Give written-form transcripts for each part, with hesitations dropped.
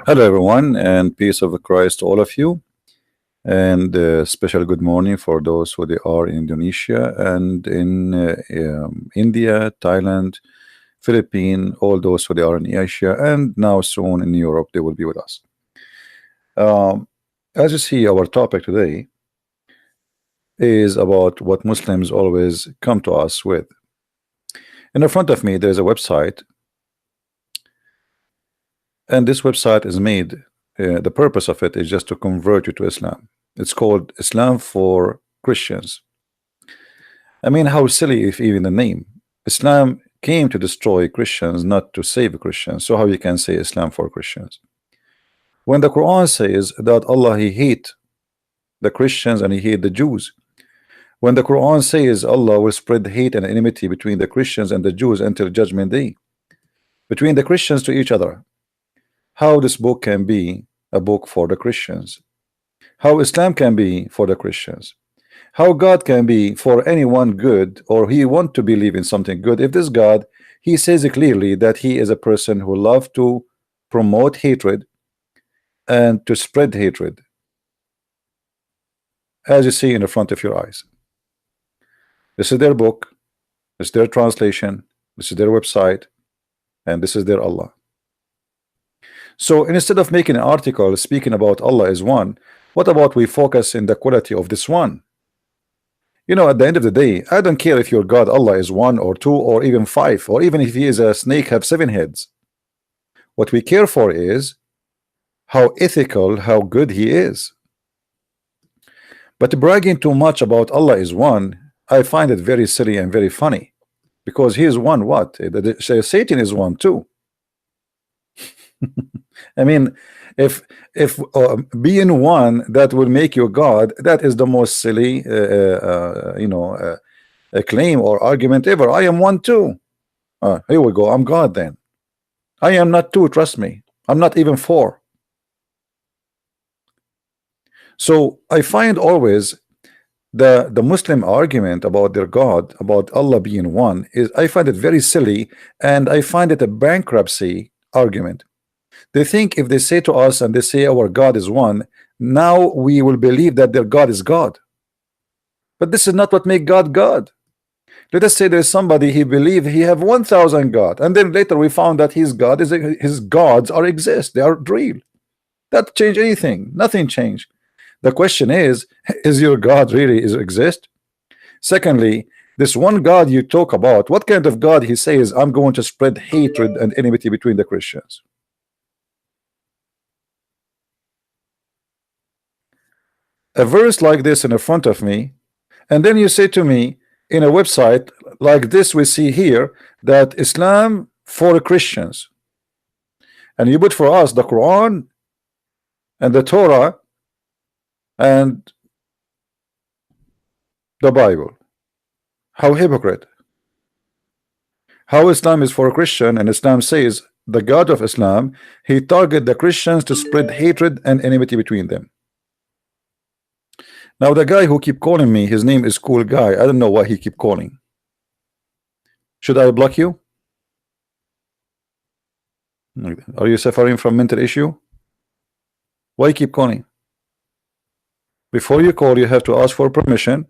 Hello, everyone, and peace of Christ to all of you. And special good morning for those who they are in Indonesia and in India, Thailand, Philippines, all those who they are in Asia, and now soon in Europe, they will be with us. Um, as you see, our topic today is about what Muslims always come to us with. In the front of me, there's a website, and this website is made. The purpose of it is just to convert you to Islam. It's called Islam for Christians. I mean, how silly if even the name. Islam came to destroy Christians, not to save Christians. So how you can say Islam for Christians? When the Quran says that Allah He hate the Christians and He hate the Jews. When the Quran says Allah will spread hate and enmity between the Christians and the Jews until Judgment Day, between the Christians to each other, how this book can be a book for the Christians? How Islam can be for the Christians? How God can be for anyone good, or he want to believe in something good, if this God, he says clearly that he is a person who love to promote hatred and to spread hatred, as you see in the front of your eyes. This is their book, this is their translation, this is their website, and this is their Allah. So instead of making an article speaking about Allah is one, what about we focus in the quality of this one? You know, at the end of the day, I don't care if your God Allah is one or two or even five, or even if he is a snake have 7 heads. What we care for is how ethical, how good he is. But bragging too much about Allah is one, I find it very silly and very funny, because he is one. What? Satan is one too. I mean, if being one that will make you God, that is the most silly a claim or argument ever. I am one too. Here we go. I'm God then. I am not two, trust me. I'm not even 4. So I find always the Muslim argument about their God, about Allah being one, is I find it very silly, and I find it a bankruptcy argument. They think if they say to us and they say our God is one, now we will believe that their God is God. But this is not what make God God. Let us say there's somebody he believe he have 1,000 God, and then later we found that his God is his gods are exist, they are real. That change anything? Nothing changed. The question is your God really is exist? Secondly, this one God you talk about, what kind of God he says I'm going to spread hatred and enmity between the Christians? A verse like this in the front of me, and then you say to me in a website like this we see here that Islam for Christians, and you put for us the Quran and the Torah and the Bible. How hypocrite. How Islam is for a Christian, and Islam says the God of Islam, he target the Christians to spread hatred and enmity between them. Now the guy who keep calling me, his name is Cool Guy. I don't know why he keep calling. Should I block you? Are you suffering from mental issue? Why keep calling? Before you call, you have to ask for permission.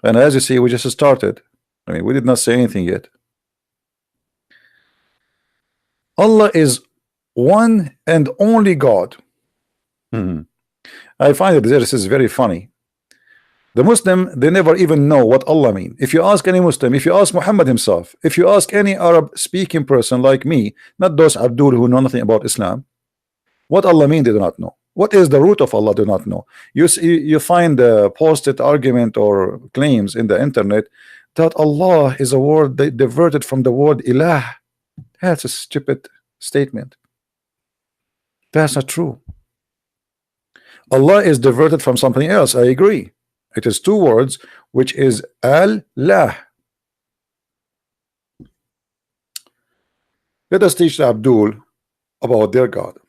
And as you see, we just started. I mean, we did not say anything yet. Allah is one and only God. I find that this is very funny. The Muslim, they never even know what Allah mean. If you ask any Muslim, if you ask Muhammad himself, if you ask any Arab speaking person like me, not those Abdul who know nothing about Islam, what Allah mean, they do not know. What is the root of Allah, do not know. You find a posted argument or claims in the internet that Allah is a word they diverted from the word ilah. That's a stupid statement. That's not true. Allah is diverted from something else. I agree. It is 2 words, which is Allah. Let us teach Abdul about their God.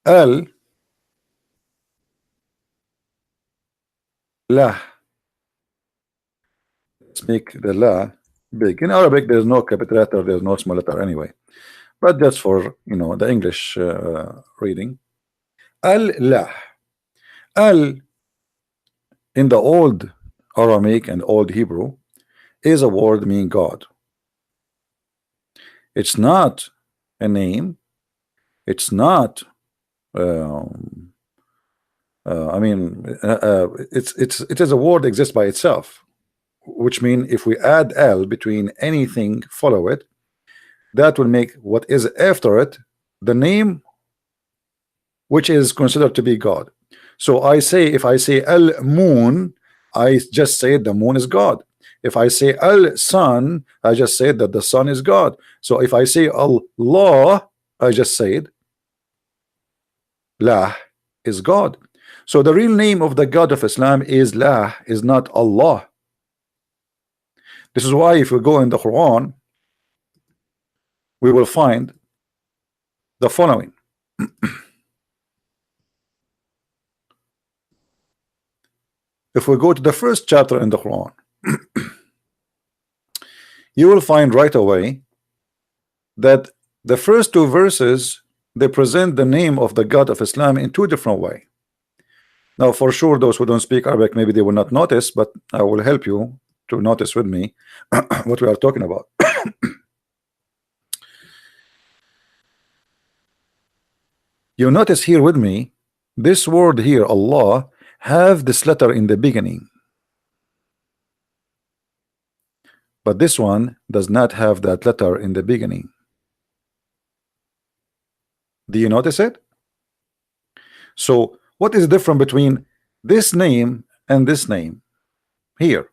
Allah. Let's make the La big. In Arabic, there's no capital letter, there's no small letter anyway. But that's for the English reading. Al-lah. Al in the old Aramaic and old Hebrew is a word meaning God. It's not a name. It's not. It is a word exists by itself, which means if we add L between anything follow it, that will make what is after it the name which is considered to be God. So if I say Al Moon, I just say the moon is God. If I say Al Sun, I just said that the sun is God. So if I say Allah, I just said Lah is God. So the real name of the God of Islam is Lah, is not Allah. This is why if we go in the Quran, we will find the following. If we go to the first chapter in the Quran, you will find right away that the first two verses, they present the name of the God of Islam in two different ways. Now, for sure, those who don't speak Arabic, maybe they will not notice, but I will help you to notice with me what we are talking about. You notice here with me, this word here, Allah, have this letter in the beginning. But this one does not have that letter in the beginning. Do you notice it? So what is the difference between this name and this name? Here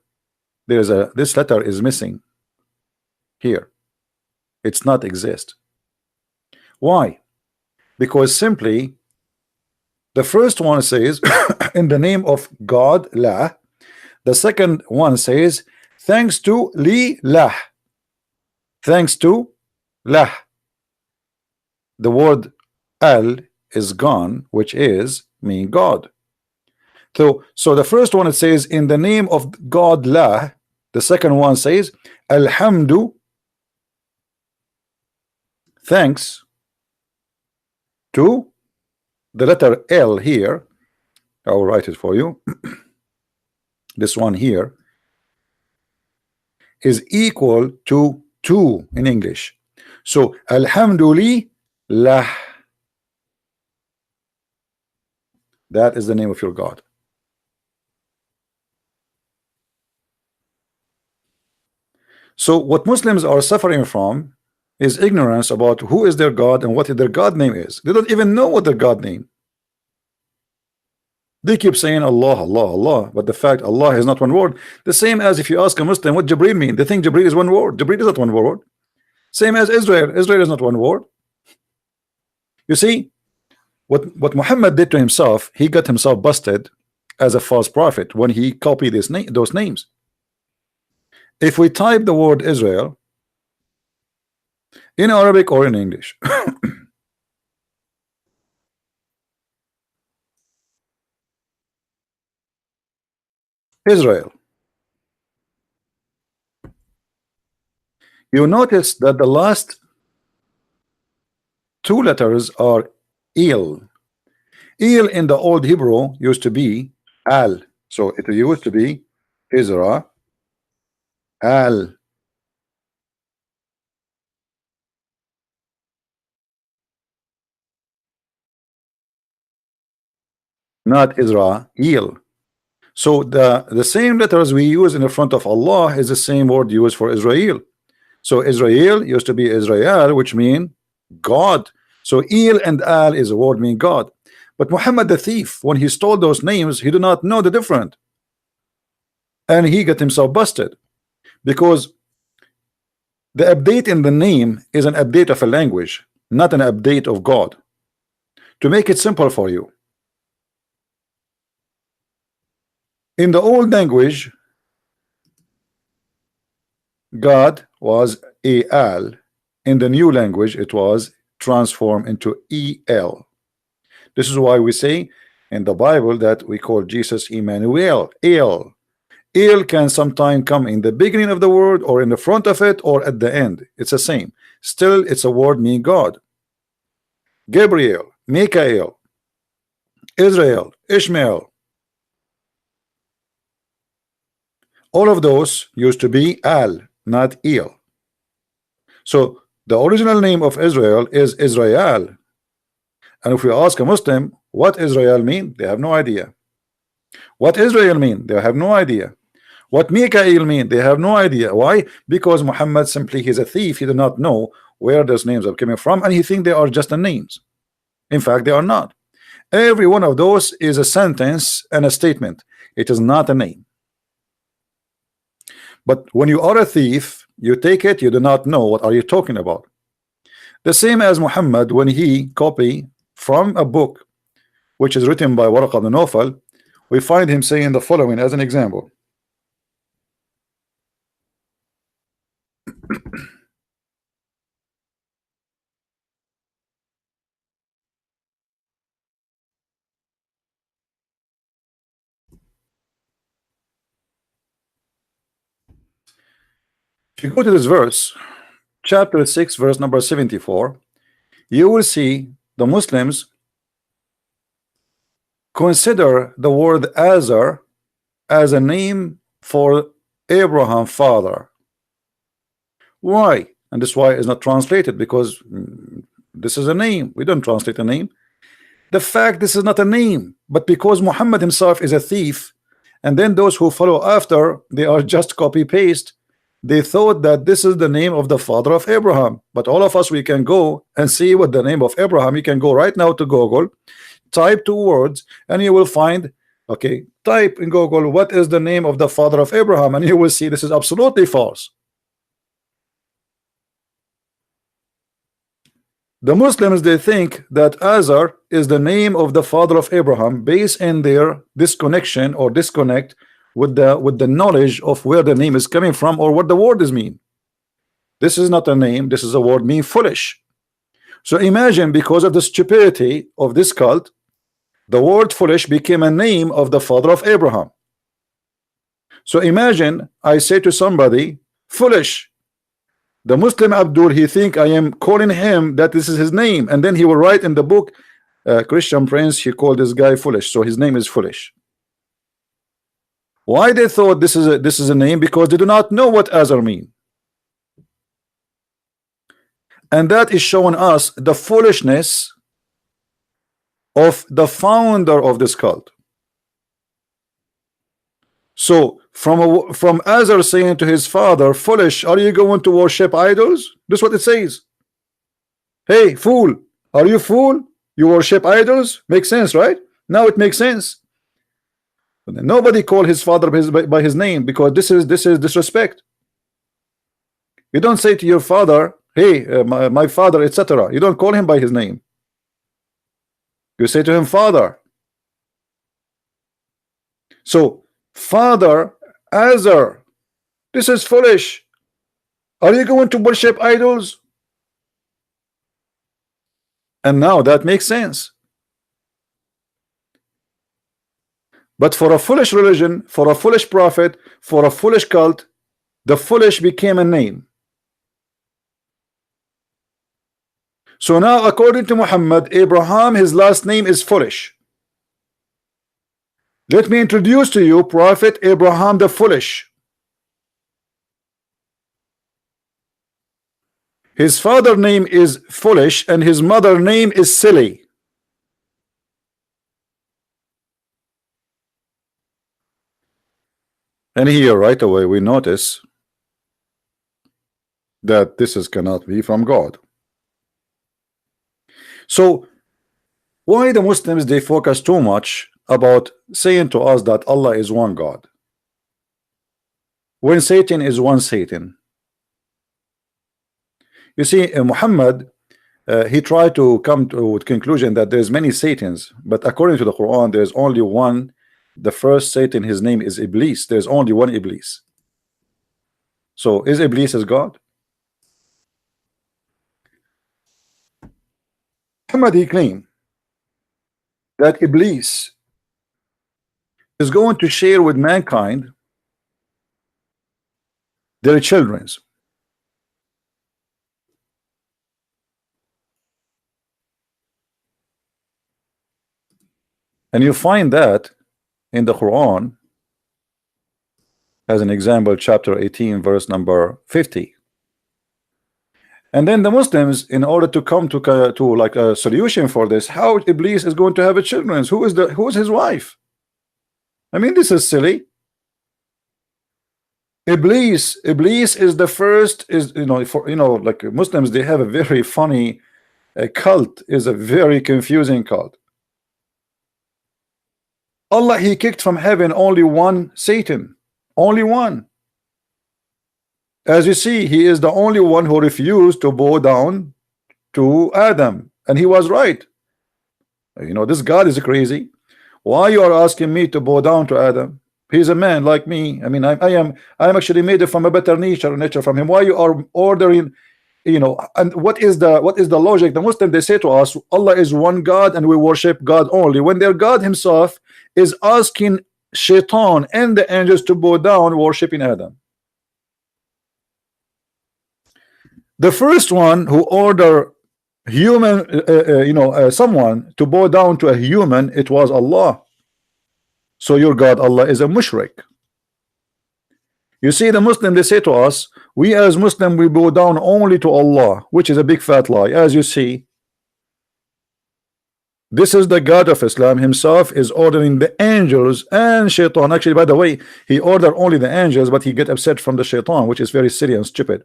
this letter is missing. Here it's not exist. Why? Because simply the first one says in the name of God, La. The second one says thanks to Li Lah. Thanks to Lah. The word Al is gone, which is mean God. So the first one it says in the name of God La. The second one says Alhamdu, thanks to the letter L here. I will write it for you. This one here is equal to 2 in English. So Alhamdulillah, that is the name of your God. So what Muslims are suffering from is ignorance about who is their God and what their God name is. They don't even know what their God name. They keep saying Allah, Allah, Allah, but the fact Allah is not one word. The same as if you ask a Muslim what Jibreel mean, they think Jibreel is one word. Jibreel is not one word. Same as Israel. Israel is not one word. You see, what Muhammad did to himself, he got himself busted as a false prophet when he copied those names. If we type the word Israel in Arabic or in English, Israel, you notice that the last two letters are Il. Il in the old Hebrew used to be Al. So it used to be Israel, Al. Not Israel. So the same letters we use in the front of Allah is the same word used for Israel. So Israel used to be Israel, which means God. So Il and Al is a word meaning God. But Muhammad the thief, when he stole those names, he did not know the difference, and he got himself busted because the update in the name is an update of a language, not an update of God. To make it simple for you, in the old language, God was Al. In the new language, it was transformed into El. This is why we say in the Bible that we call Jesus Emmanuel, El. El can sometime come in the beginning of the word, or in the front of it, or at the end. It's the same. Still, it's a word meaning God. Gabriel, Michael, Israel, Ishmael, all of those used to be Al, not El. So the original name of Israel is Israel. And if we ask a Muslim what Israel mean, they have no idea. What Israel mean, they have no idea. What Mikael mean, they have no idea. Why? Because Muhammad simply, he's a thief. He did not know where those names are coming from, and he think they are just the names. In fact, they are not. Every one of those is a sentence and a statement. It is not a name. But when you are a thief, you take it, you do not know what are you talking about. The same as Muhammad, when he copy from a book which is written by Waraq ibn Nawfal, we find him saying the following as an example. If you go to this verse, chapter 6, verse number 74, you will see the Muslims consider the word Azar as a name for Abraham father. Why? And this why is not translated, because this is a name. We don't translate a name. The fact this is not a name, but because Muhammad himself is a thief, and then those who follow after, they are just copy paste. They thought that this is the name of the father of Abraham. But all of us, we can go and see what the name of Abraham. You can go right now to Google, type 2 words, and you will find, okay, type in Google, what is the name of the father of Abraham, and you will see this is absolutely false. The Muslims, they think that Azar is the name of the father of Abraham, based in their disconnection or disconnect with the knowledge of where the name is coming from or what the word is mean. This is not a name, this is a word mean foolish. So imagine, because of the stupidity of this cult, the word foolish became a name of the father of Abraham. So imagine I say to somebody foolish, the Muslim Abdul, he think I am calling him that this is his name, and then he will write in the book, Christian Prince, he called this guy foolish, so his name is foolish. Why they thought this is a name? Because they do not know what Azar mean. And that is showing us the foolishness of the founder of this cult. So from Azar saying to his father, foolish, are you going to worship idols? This is what it says. Hey, fool, are you fool? You worship idols? Makes sense, right? Now it makes sense. But nobody call his father by his name, because this is disrespect. You don't say to your father, hey, my father, etc. You don't call him by his name. You say to him, father. So father, Azar, this is foolish. Are you going to worship idols? And now that makes sense. But for a foolish religion, for a foolish prophet, for a foolish cult, the foolish became a name. So now, according to Muhammad, Abraham, his last name is foolish. Let me introduce to you Prophet Abraham the foolish. His father name is foolish and his mother name is silly. And here right away we notice that this cannot be from God. So why the Muslims, they focus too much about saying to us that Allah is one God, when Satan is one Satan? You see, Muhammad, he tried to come to a conclusion that there's many Satans, but according to the Quran, there's only one. The first Satan, his name is Iblis. There's only one Iblis. So is Iblis as God? Muhammad, he claimed that Iblis is going to share with mankind their children's. And you find that in the Quran, as an example, chapter 18, verse number 50. And then the Muslims, in order to come to like a solution for this, how Iblis is going to have a children? Who is his wife? I mean, this is silly. Iblis is the first, is, you know, for, you know, like Muslims, they have a very funny cult, is a very confusing cult. Allah, he kicked from heaven only one Satan, only one. As you see, he is the only one who refused to bow down to Adam, and he was right. You know, this God is crazy. Why you are asking me to bow down to Adam? He's a man like me. I mean, I am actually made from a better nature from him. Why you are ordering, you know? And what is the logic? The Muslim, they say to us, Allah is one God and we worship God only, when their God himself is asking Shaitan and the angels to bow down worshiping Adam. The first one who ordered human, someone to bow down to a human, it was Allah. So your God Allah is a mushrik. You see, the Muslim, they say to us, we as Muslim, we bow down only to Allah, which is a big fat lie. As you see, this is the God of Islam himself is ordering the angels and Shaitan. Actually, by the way, he ordered only the angels, but he get upset from the Shaitan, which is very silly and stupid.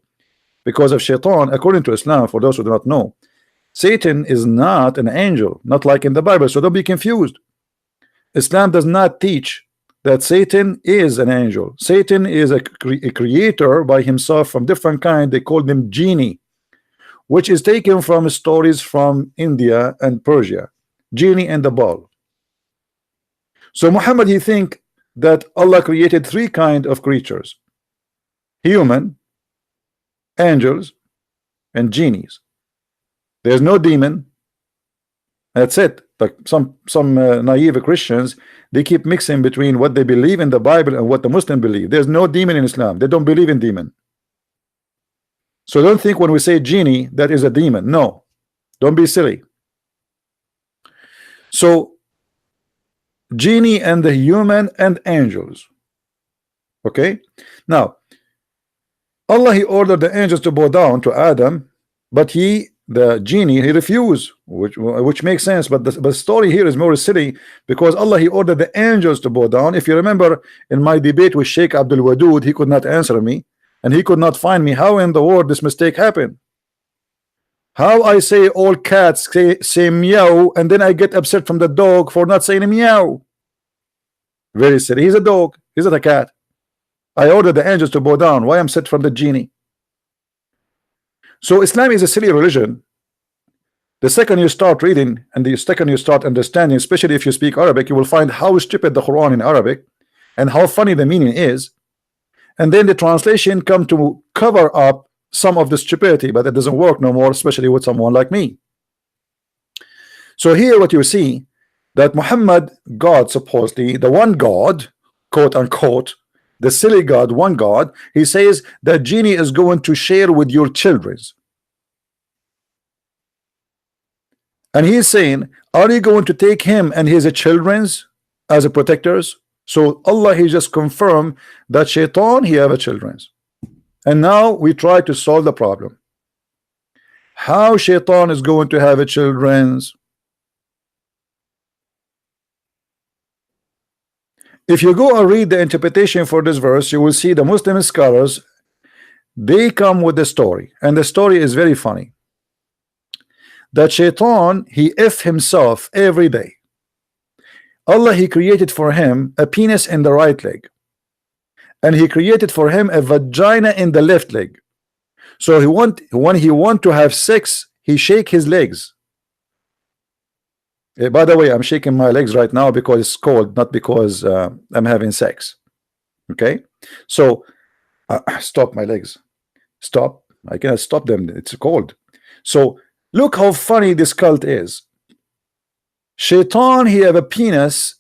Because of Shaitan, according to Islam, for those who do not know, Satan is not an angel, not like in the Bible, so don't be confused. Islam does not teach that Satan is an angel. Satan is a creator by himself from different kind. They call them genie, which is taken from stories from India and Persia, genie and the ball. So Muhammad, he think that Allah created three kind of creatures: human, angels, and genies. There's no demon. That's it. Like some naive Christians, they keep mixing between what they believe in the Bible and what the Muslim believe. There's no demon in Islam. They don't believe in demon. So don't think when we say genie that is a demon. No, don't be silly. So genie and the human and angels. Okay, now Allah, he ordered the angels to bow down to Adam, but the genie, he refused, which makes sense. But the story here is more silly, because Allah, he ordered the angels to bow down. If you remember in my debate with Sheikh Abdul Wadud, he could not answer me, and he could not find me how in the world this mistake happened. How I say all cats say meow, and then I get upset from the dog for not saying meow. Very silly. He's a dog, he's not a cat. I ordered the angels to bow down. Why I'm set from the genie? So Islam is a silly religion. The second you start reading and the second you start understanding, especially if you speak Arabic, you will find how stupid the Quran in Arabic and how funny the meaning is. And then the translation come to cover up some of the stupidity, but it doesn't work no more, especially with someone like me. So here what you see, that Muhammad, God, supposedly the one God, quote unquote, the silly God, one God, he says that genie is going to share with your children. And he's saying, are you going to take him and his children's as a protectors? So Allah, he just confirmed that Shaitan, he have a children's. And now we try to solve the problem. How Shaitan is going to have a children's? If you go and read the interpretation for this verse, you will see the Muslim scholars, they come with the story, and the story is very funny. That Shaitan, he himself every day. Allah, he created for him a penis in the right leg, and he created for him a vagina in the left leg. So when he want to have sex, he shake his legs. By the way, I'm shaking my legs right now because it's cold, not because I'm having sex. Okay, so stop my legs. Stop. I cannot stop them. It's cold. So look how funny this cult is. Shaitan, he have a penis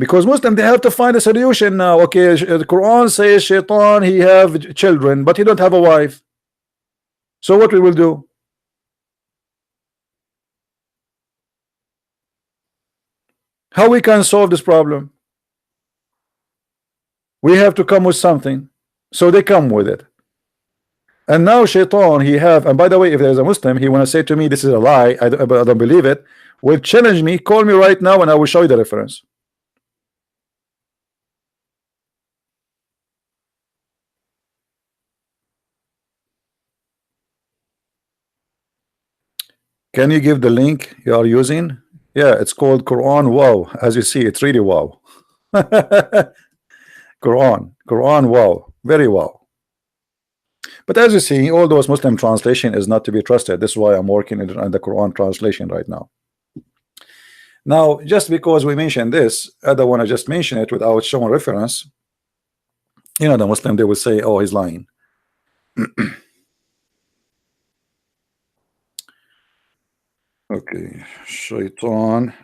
Because Muslim, they have to find a solution now. Okay, the Quran says Shaitan, he have children, but he don't have a wife. So what we will do? How we can solve this problem? We have to come with something. So they come with it. And now Shaitan, he have, and by the way, if there's a Muslim, he want to say to me, this is a lie, I don't believe it, will challenge me, call me right now, and I will show you the reference. Can you give the link you are using? Yeah, it's called Quran Wow. As you see, it's really wow. Quran wow, very wow. But as you see, all those Muslim translation is not to be trusted. This is why I'm working on the Quran translation right now. Now, just because we mentioned this, I don't want to just mention it without showing reference. You know, the Muslim, they will say, oh, he's lying. Okay, Shaitan.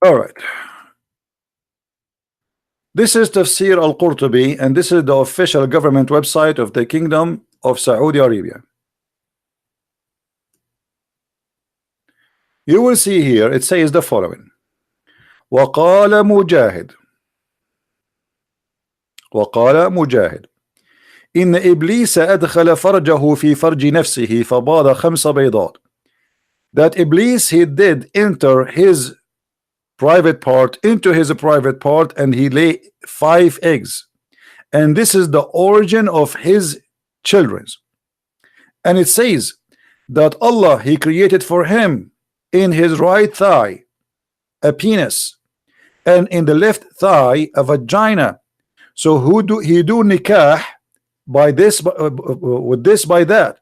All right. This is Tafsir al-Qurtubi, and this is the official government website of the Kingdom of Saudi Arabia. You will see here, it says the following. وقال مجاهد إن إبليس أدخل فرجه في فرج نفسه فباض 5 بيضات. That Iblis, he did enter his private part into his private part, and he lay 5 eggs, and this is the origin of his children. And it says that Allah, he created for him in his right thigh a penis, and in the left thigh a vagina. So he do nikah by this, with this, by that.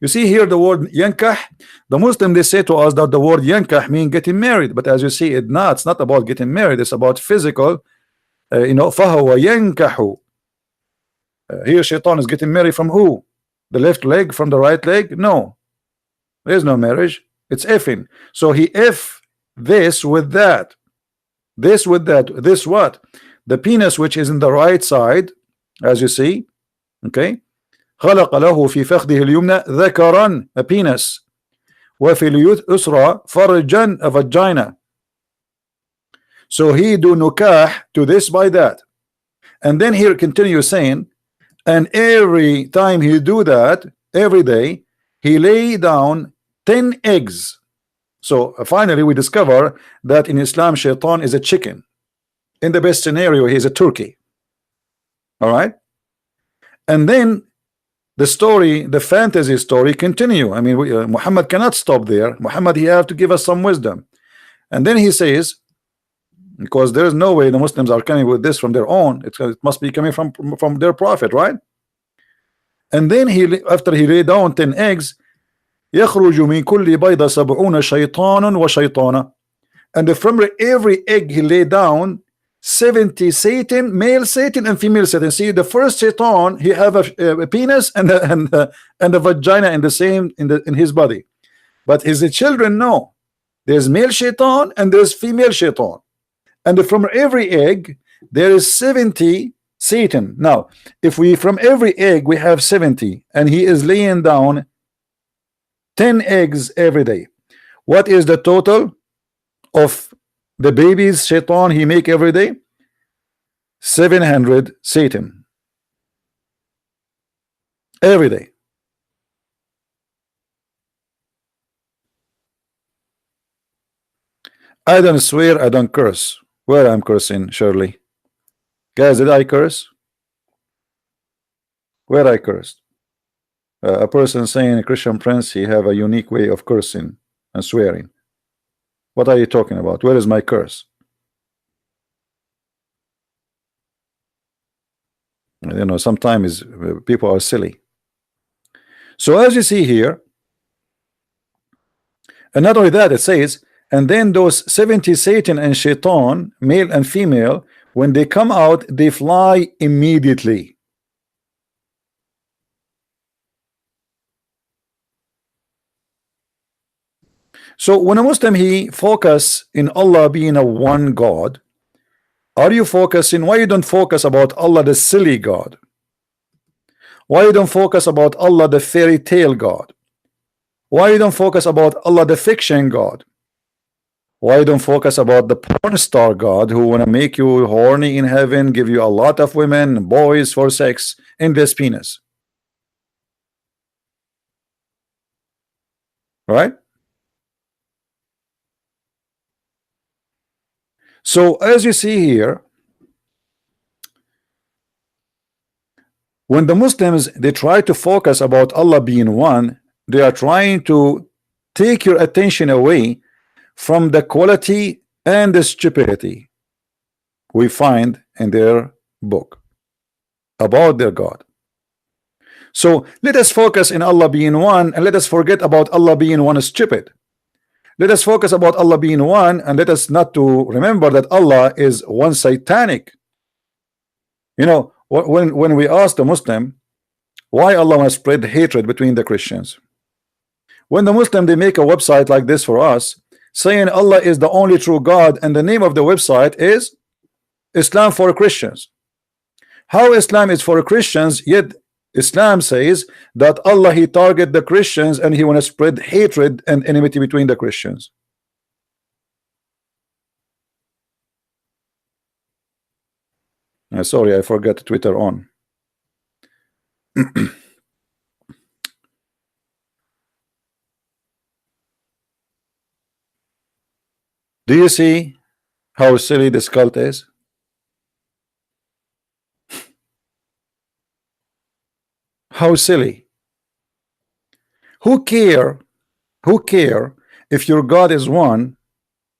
You see here the word yankah. The Muslim, they say to us that the word yankah mean getting married, but as you see, it's not about getting married. It's about physical. You know, فهو ينكح. Here Shaitan is getting married from who? The left leg from the right leg? No, there's no marriage. It's effing. So he F this with that, this with that, this what? The penis which is in the right side, as you see, okay. خلق له في فخذه اليمنى ذكرا, a penis, وفي اليسرى فرجا, a vagina. So he do nukah to this by that, and then here continue saying, and every time he do that, every day he lay down 10 eggs. So finally we discover that in Islam Shaitan is a chicken. In the best scenario he is a turkey. All right, and then the story, the fantasy story continue. I mean, Muhammad cannot stop there. Muhammad, he have to give us some wisdom. And then he says, because there is no way the Muslims are coming with this from their own, it must be coming from their prophet, right? And then after he laid down 10 eggs, يخرج من كل بيضة 70 شيطان وشيطانة. And from every egg he laid down 70 Satan, male Satan and female Satan. See, the first Shaitan, he have a penis and a vagina in the same in his body, but his children, no, there's male Shaitan and there's female Shaitan, and from every egg there is 70 Satan. Now, if we from every egg we have 70, and he is laying down 10 eggs every day, what is the total of the babies Shaitan he make every day? 700 Satan every day. I don't swear, I don't curse. Where I'm cursing, Shirley? Guys, did I curse? Where I cursed? A person saying a Christian prince, he have a unique way of cursing and swearing. What are you talking about? Where is my curse? You know, sometimes people are silly. So as you see here, and not only that, it says, and then those 70 Satan and Shaitan, male and female, when they come out, they fly immediately. So when a Muslim he focus in Allah being a one God, are you focusing? Why you don't focus about Allah the silly God? Why you don't focus about Allah the fairy tale God? Why you don't focus about Allah the fiction God? Why you don't focus about the porn star God who wanna make you horny in heaven, give you a lot of women, boys for sex in this penis? Right? So as you see here, when the Muslims they try to focus about Allah being one, they are trying to take your attention away from the quality and the stupidity we find in their book about their God. So let us focus in Allah being one, and let us forget about Allah being one is stupid. Let us focus about Allah being one, and let us not to remember that Allah is one satanic. You know, when we ask the Muslim why Allah must spread hatred between the Christians, when the Muslim they make a website like this for us saying Allah is the only true God, and the name of the website is Islam for Christians. How Islam is for Christians, yet Islam says that Allah he target the Christians and he want to spread hatred and enmity between the Christians. Sorry, I forgot Twitter on. Do you see how silly this cult is? How silly. Who care if your God is one?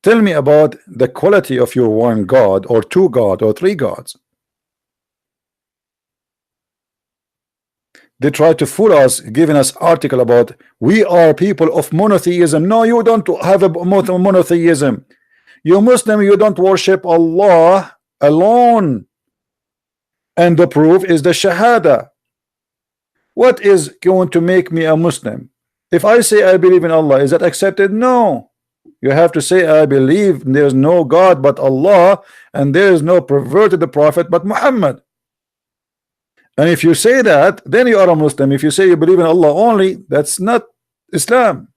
Tell me about the quality of your one God, or two God, or three gods. They try to fool us, giving us article about we are people of monotheism. No, you don't have a monotheism. You Muslim, you don't worship Allah alone, and the proof is the Shahada. What is going to make me a Muslim? If I say I believe in Allah, is that accepted? No. You have to say I believe there's no God but Allah, and there is no perverted prophet but Muhammad. And if you say that, then you are a Muslim. If you say you believe in Allah only, that's not Islam.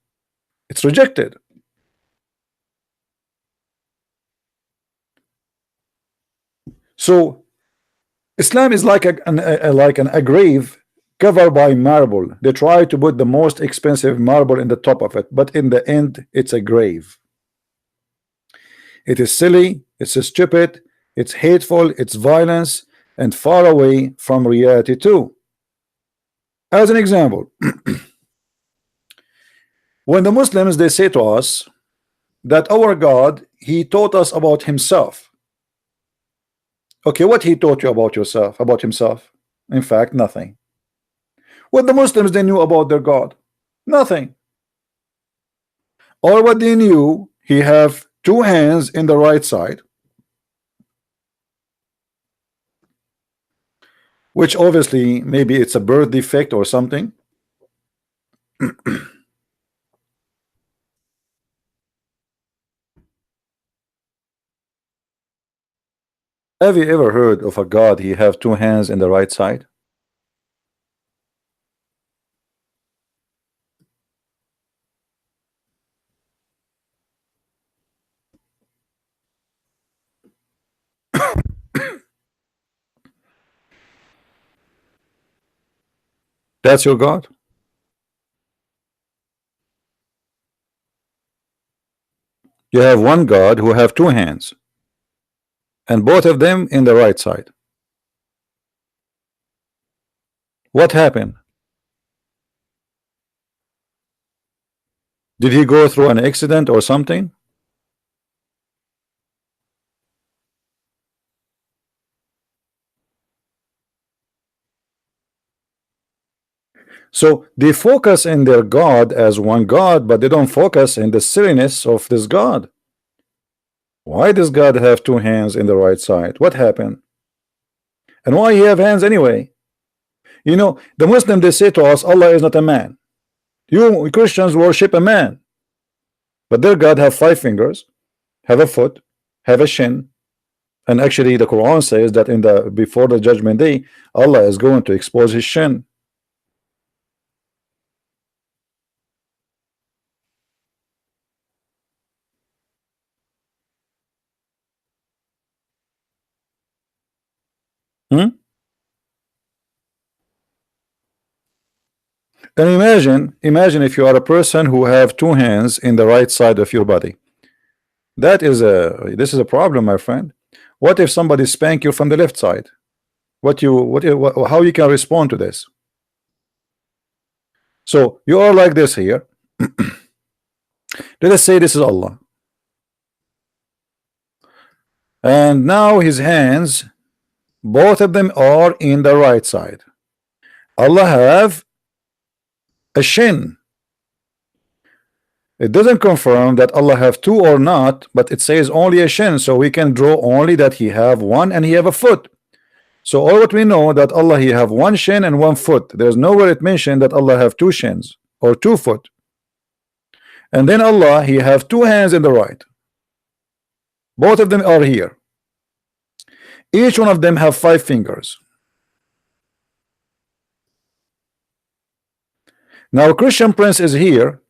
It's rejected. So Islam is like a grave covered by marble. They try to put the most expensive marble in the top of it, but in the end it's a grave. It is silly, it's stupid, it's hateful, it's violence, and far away from reality too. As an example, when the Muslims they say to us that our God he taught us about himself. Okay, what he taught you about yourself, about himself? In fact, nothing. What the Muslims they knew about their God? Nothing. All what they knew, he have two hands in the right side, which obviously maybe it's a birth defect or something. Have you ever heard of a God he have two hands in the right side? That's your God? You have one God who have two hands, and both of them in the right side. What happened? Did he go through an accident or something? So they focus in their God as one God, but they don't focus in the silliness of this God. Why does God have two hands in the right side? What happened? And why he have hands anyway? You know, the Muslim they say to us Allah is not a man. You Christians worship a man. But their God have 5 fingers, have a foot, have a shin, and actually the Quran says that in the before the judgment day, Allah is going to expose his shin. Hmm? And imagine if you are a person who have 2 hands in the right side of your body. This is a problem, my friend. What if somebody spank you from the left side? How you can respond to this? So you are like this here. Let us say this is Allah, and now his hands, both of them are in the right side. Allah have a shin. It doesn't confirm that Allah have 2 or not, but it says only a shin, so we can draw only that he have 1 and he have a foot. So all what we know that Allah he have 1 shin and 1 foot. There's nowhere it mentioned that Allah have 2 shins or 2 foot. And then Allah he have 2 hands in the right. Both of them are here. Each one of them have 5 fingers. Now Christian Prince is here.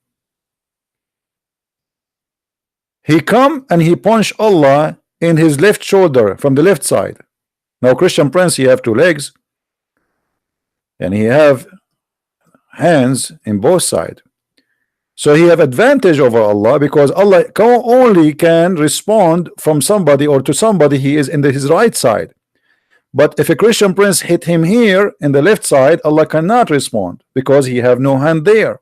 He come and he punch Allah in his left shoulder from the left side. Now Christian Prince he have 2 legs and he have hands in both sides. So he have advantage over Allah because Allah only can respond from somebody or to somebody he is in his right side. But if a Christian Prince hit him here in the left side, Allah cannot respond because he have no hand there.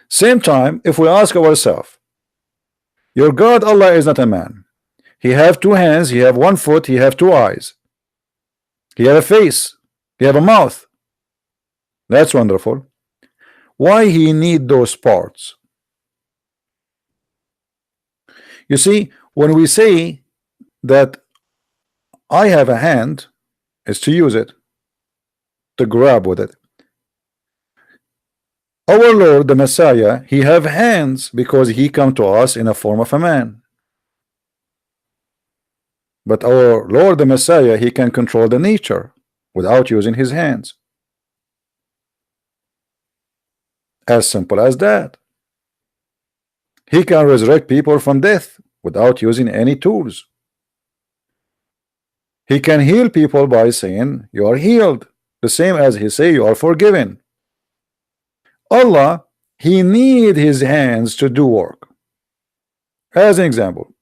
Same time, if we ask ourselves, your God Allah is not a man. He have 2 hands, he have 1 foot, he have 2 eyes, he have a face, he have a mouth. That's wonderful. Why he need those parts? You see, when we say that I have a hand, is to use it, to grab with it. Our Lord the Messiah, he have hands because he come to us in a form of a man. But our Lord the Messiah, he can control the nature without using his hands. As simple as that. He can resurrect people from death without using any tools. He can heal people by saying you are healed, the same as he say you are forgiven. Allah, he need his hands to do work. As an example,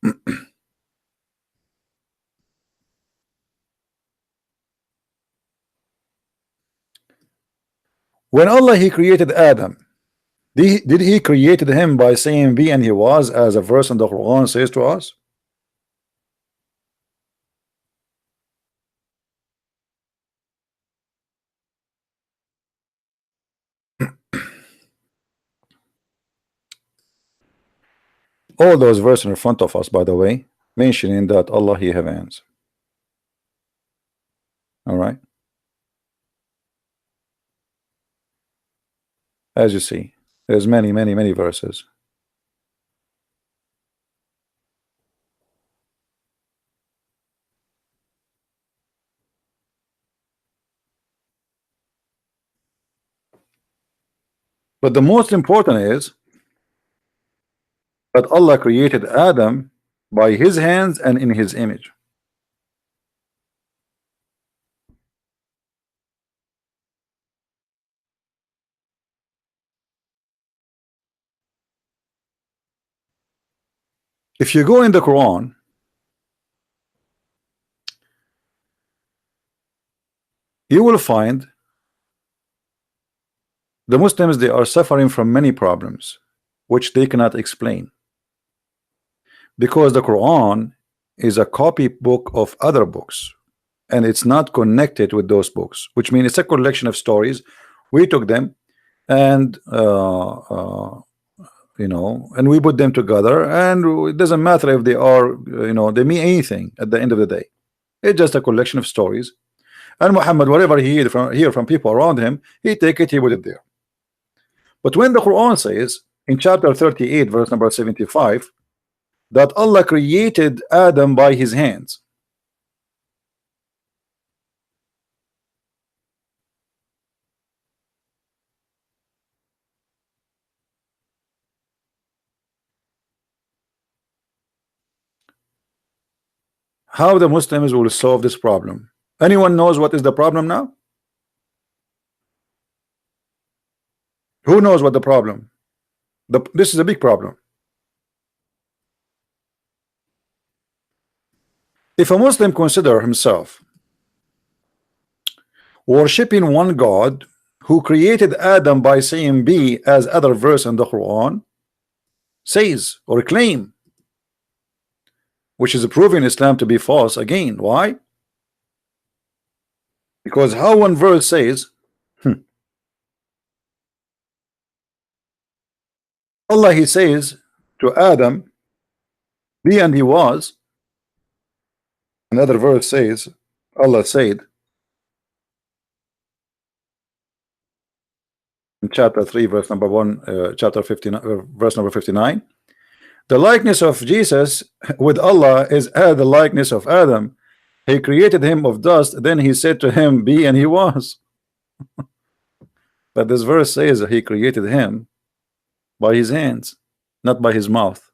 when Allah he created Adam, did he created him by saying be and he was, as a verse in the Quran says to us? All those verses in front of us, by the way, mentioning that Allah he have hands. All right, as you see, there's many verses. But the most important is that Allah created Adam by his hands and in his image. If you go in the Quran, you will find the Muslims, they are suffering from many problems which they cannot explain, because the Quran is a copy book of other books and it's not connected with those books, which means it's a collection of stories. We took them and you know, and we put them together, and it doesn't matter if they are, you know, they mean anything at the end of the day. It's just a collection of stories, and Muhammad, whatever he hear from people around him, he take it, he put it there. But when the Quran says in chapter 38 verse number 75 that Allah created Adam by his hands, how the Muslims will solve this problem? Anyone knows what is the problem now? Who knows what the problem? This is a big problem. If a Muslim consider himself worshipping one God who created Adam by saying be, as other verse in the Quran says or claim, which is proving Islam to be false again. Why? Because how one verse says Allah, he says to Adam be, and he was. Another verse says Allah said in chapter 3 verse number 1, chapter 59 verse number 59, the likeness of Jesus with Allah is as the likeness of Adam. He created him of dust, then he said to him be, and he was. But this verse says that he created him by his hands, not by his mouth,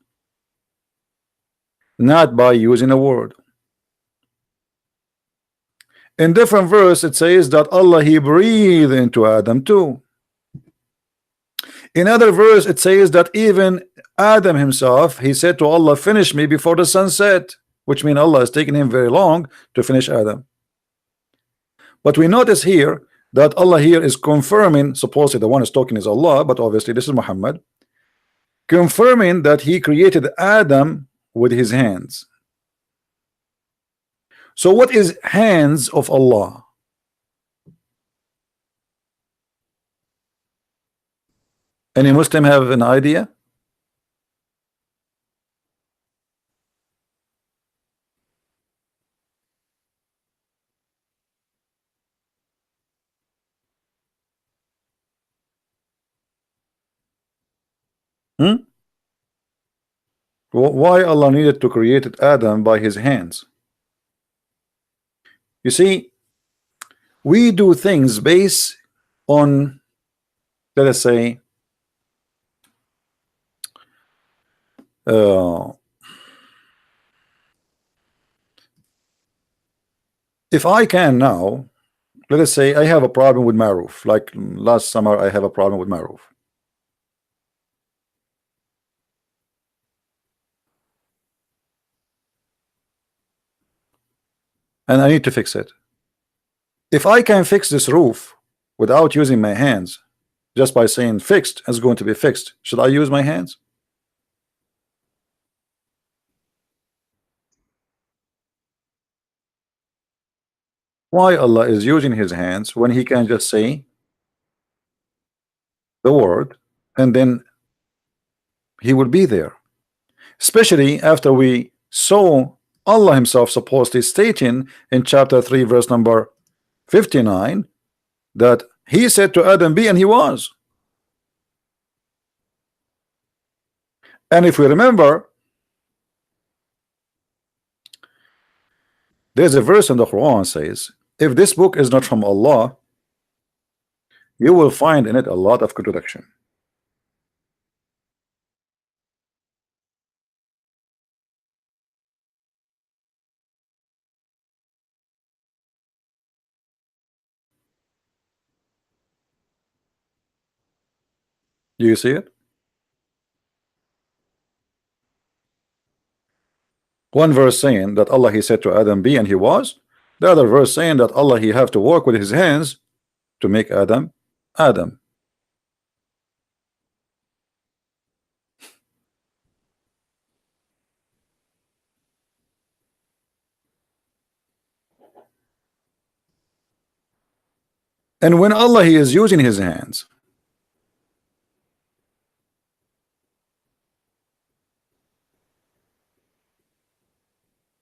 not by using a word. In different verse it says that Allah, he breathed into Adam too. In other verse it says that even Adam himself, he said to Allah, finish me before the sun set, which means Allah has taken him very long to finish Adam. But we notice here that Allah here is confirming, supposedly the one is talking is Allah, but obviously this is Muhammad, confirming that he created Adam with his hands. So what is hands of Allah? Any Muslim have an idea? Why Allah needed to create Adam by his hands? You see, we do things based on, let us say, if I can now, let us say I have a problem with Maruf, like last summer I have a problem with Maruf. And I need to fix it. If I can fix this roof without using my hands, just by saying fixed, it's going to be fixed, should I use my hands? Why Allah is using his hands when he can just say the word and then he will be there? Especially after we saw Allah himself supposedly stating in chapter 3 verse number 59 that he said to Adam be, and he was. And if we remember, there's a verse in the Quran says, if this book is not from Allah, you will find in it a lot of contradiction. Do you see it? One verse saying that Allah, he said to Adam be, and he was. The other verse saying that Allah, he have to work with his hands to make Adam Adam. And when Allah, he is using his hands,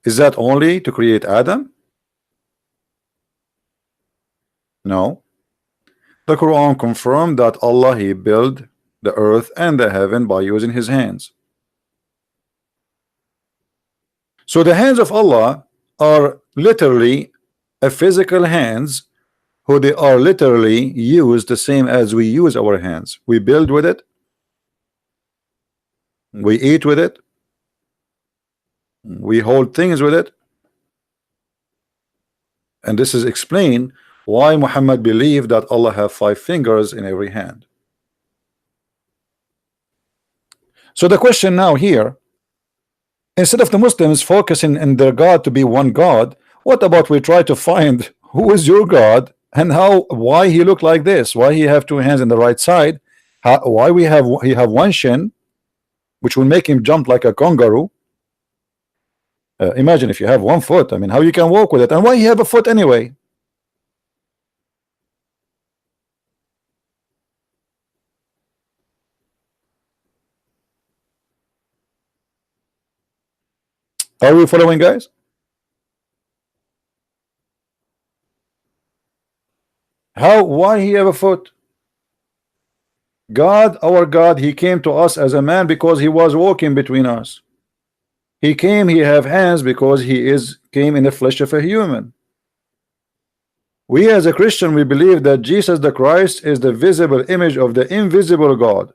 is that only to create Adam? No. The Quran confirmed that Allah, he built the earth and the heaven by using his hands. So the hands of Allah are literally a physical hands, who they are literally used the same as we use our hands. We build with it, we eat with it, we hold things with it. And this is explained why Muhammad believed that Allah have 5 fingers in every hand. So the question now here, instead of the Muslims focusing in their God to be one God, what about we try to find who is your God and why he look like this, why he have 2 hands in the right side, why he have 1 shin, which will make him jump like a kangaroo. Imagine if you have 1 foot, I mean, how you can walk with it, and why he have a foot anyway? Are we following, guys? Why he have a foot? God, our God, he came to us as a man because he was walking between us. He have hands because he came in the flesh of a human. We as a Christian, we believe that Jesus the Christ is the visible image of the invisible God,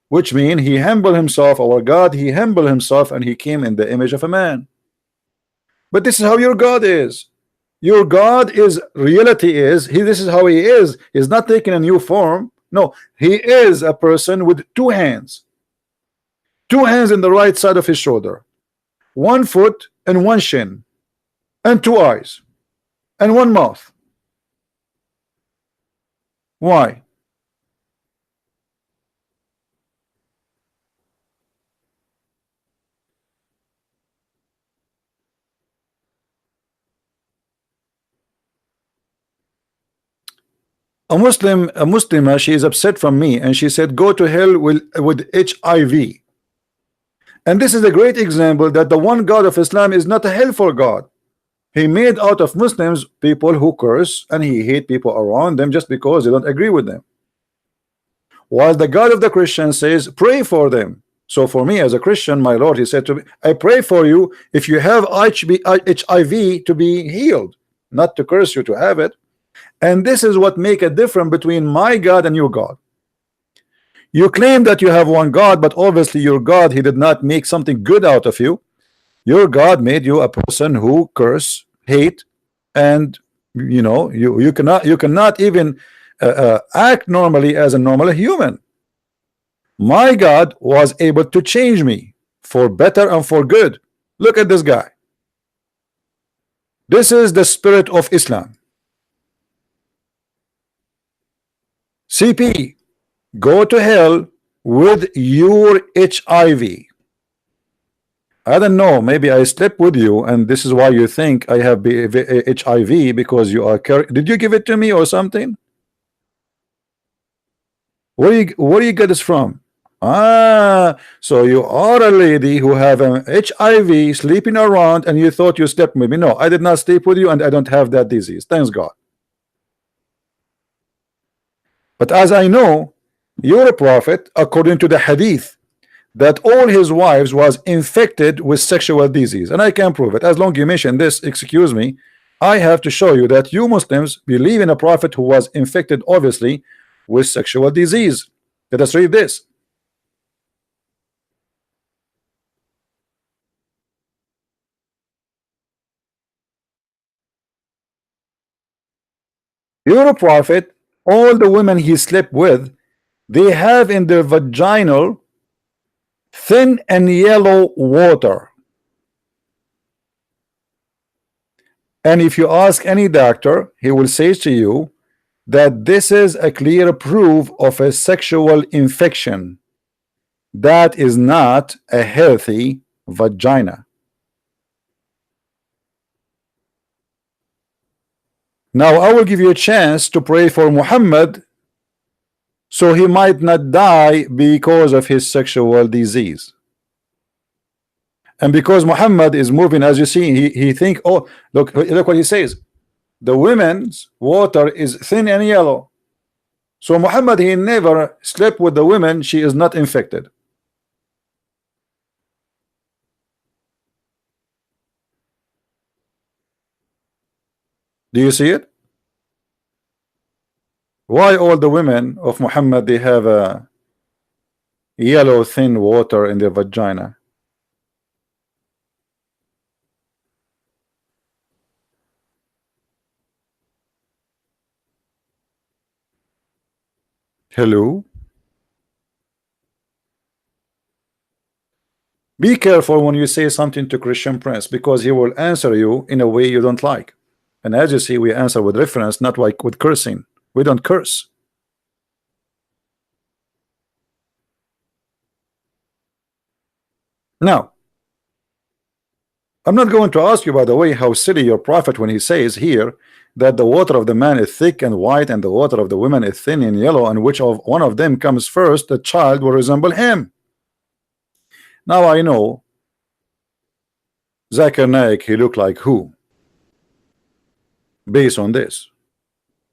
which means he humbled himself, our God, he humbled himself, and he came in the image of a man. But this is how your God is. Your God is, reality is, this is how he is. He's not taking a new form. No, he is a person with 2 hands. 2 hands in the right side of his shoulder, 1 foot and 1 shin, and 2 eyes, and 1 mouth. Why? A Muslimah, she is upset from me, and she said, go to hell with HIV. And this is a great example that the one God of Islam is not a helpful God. He made out of Muslims people who curse, and he hate people around them just because they don't agree with them. While the God of the Christian says, pray for them. So for me as a Christian, my Lord, he said to me, I pray for you if you have HIV to be healed, not to curse you to have it. And this is what make a difference between my God and your God. You claim that you have one God, but obviously your God, he did not make something good out of you. Your God made you a person who curse, hate, and you cannot even act normally as a normal human. My God was able to change me for better and for good. Look at this guy. This is the spirit of Islam. CP, go to hell with your HIV. I don't know, maybe I slept with you and this is why you think I have HIV, because you are did you give it to me or something? Where do you get this from? So you are a lady who have an HIV sleeping around and you thought you slept with me. No, I did not sleep with you and I don't have that disease, thanks God. But as I know, you're a prophet according to the hadith that all his wives was infected with sexual disease, and I can prove it. As long as you mention this, excuse me, I have to show you that you Muslims believe in a prophet who was infected obviously with sexual disease. Let us read this. You're a prophet, all the women he slept with, they have in their vaginal thin and yellow water. And if you ask any doctor, he will say to you that this is a clear proof of a sexual infection. That is not a healthy vagina. Now I will give you a chance to pray for Muhammad so he might not die because of his sexual disease. And because Muhammad is moving, as you see, he think, oh, look what he says. The women's water is thin and yellow. So Muhammad, he never slept with the women. She is not infected. Do you see it? Why all the women of Muhammad, they have a yellow thin water in their vagina? Hello? Be careful when you say something to Christian Prince, because he will answer you in a way you don't like. And as you see, we answer with reference, not like with cursing. We don't curse. Now, I'm not going to ask you, by the way, how silly your prophet when he says here that the water of the man is thick and white and the water of the woman is thin and yellow, and which of one of them comes first, the child will resemble him. Now I know Zakir Naik, he looked like who? Based on this,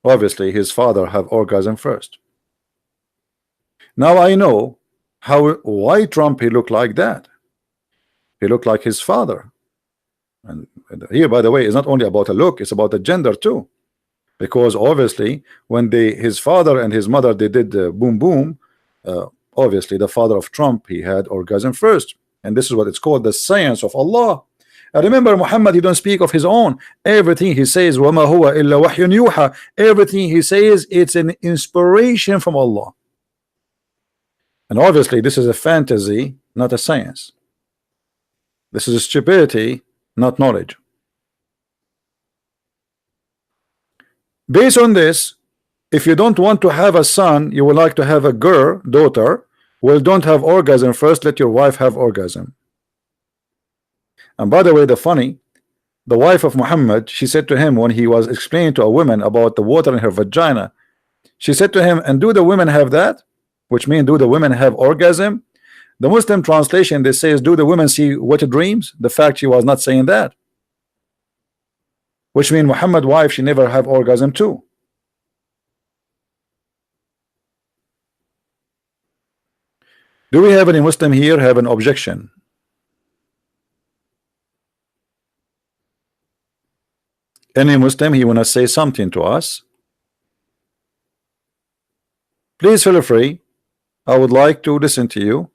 obviously his father have orgasm first. Now I know why Trump he looked like that. He looked like his father. And here, by the way, it's not only about a look, it's about the gender too, because obviously when his father and his mother, they did boom boom, obviously the father of Trump, he had orgasm first, and this is what it's called, the science of Allah. And remember, Muhammad, he don't speak of his own. Everything he says, وَمَا هُوَ إِلَّا وَحْيٌ يُوحَى, everything he says, it's an inspiration from Allah. And obviously this is a fantasy, not a science. This is a stupidity, not knowledge. Based on this, if you don't want to have a son, you would like to have a girl, daughter, well, don't have orgasm first, let your wife have orgasm. And by the way, the wife of Muhammad, she said to him when he was explaining to a woman about the water in her vagina, she said to him, and do the women have that? Which means, do the women have orgasm? The Muslim translation, they says, do the women see wet dreams? The fact she was not saying that, which means Muhammad's wife, she never have orgasm too. Do we have any Muslim here have an objection? Any Muslim, he wanna say something to us? Please feel free. I would like to listen to you.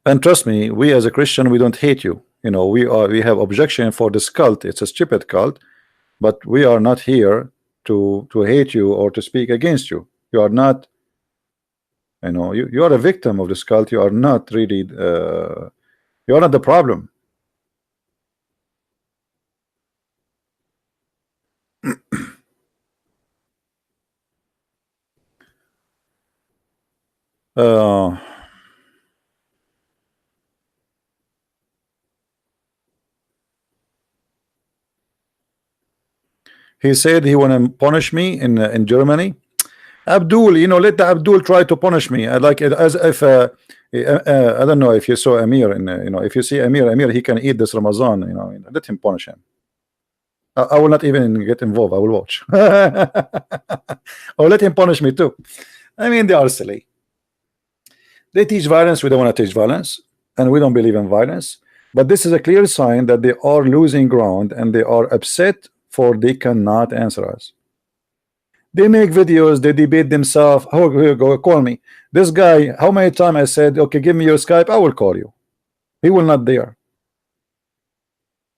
And trust me, we as a Christian, we don't hate you. You know, we have objection for this cult. It's a stupid cult, but we are not here to hate you or to speak against you. You are not, you know, you are a victim of this cult. You are not really you are not the problem. He said he want to punish me in Germany. Abdul, you know, let the Abdul try to punish me. I like it as if I don't know if you saw Amir, and you know, if you see Amir, he can eat this Ramadan. You know, let him punish him. I will not even get involved. I will watch. Or let him punish me too. I mean, they are silly. They teach violence. We don't want to teach violence, and we don't believe in violence. But this is a clear sign that they are losing ground and they are upset for they cannot answer us. They make videos, they debate themselves. Oh, here you go, call me. This guy, how many times I said, okay, give me your Skype, I will call you. He will not dare.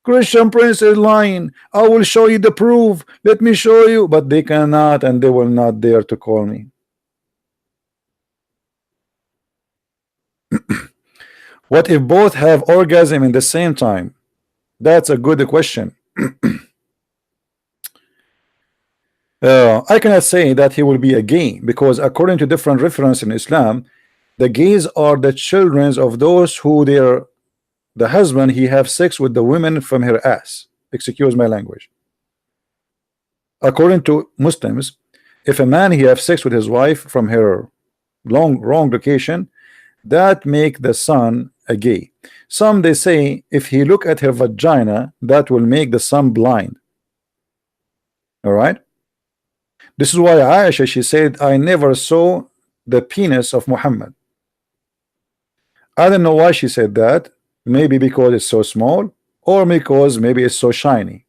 Christian Prince is lying. I will show you the proof. Let me show you. But they cannot, and they will not dare to call me. What if both have orgasm in the same time? That's a good question. I cannot say that he will be a gay, because according to different reference in Islam, the gays are the children of those who the husband he have sex with the women from her ass. Excuse my language. According to Muslims, if a man he have sex with his wife from her wrong location, that make the son a gay. Some they say if he look at her vagina, that will make the son blind. All right. This is why Aisha, she said, I never saw the penis of Muhammad. I don't know why she said that. Maybe because it's so small, or because maybe it's so shiny.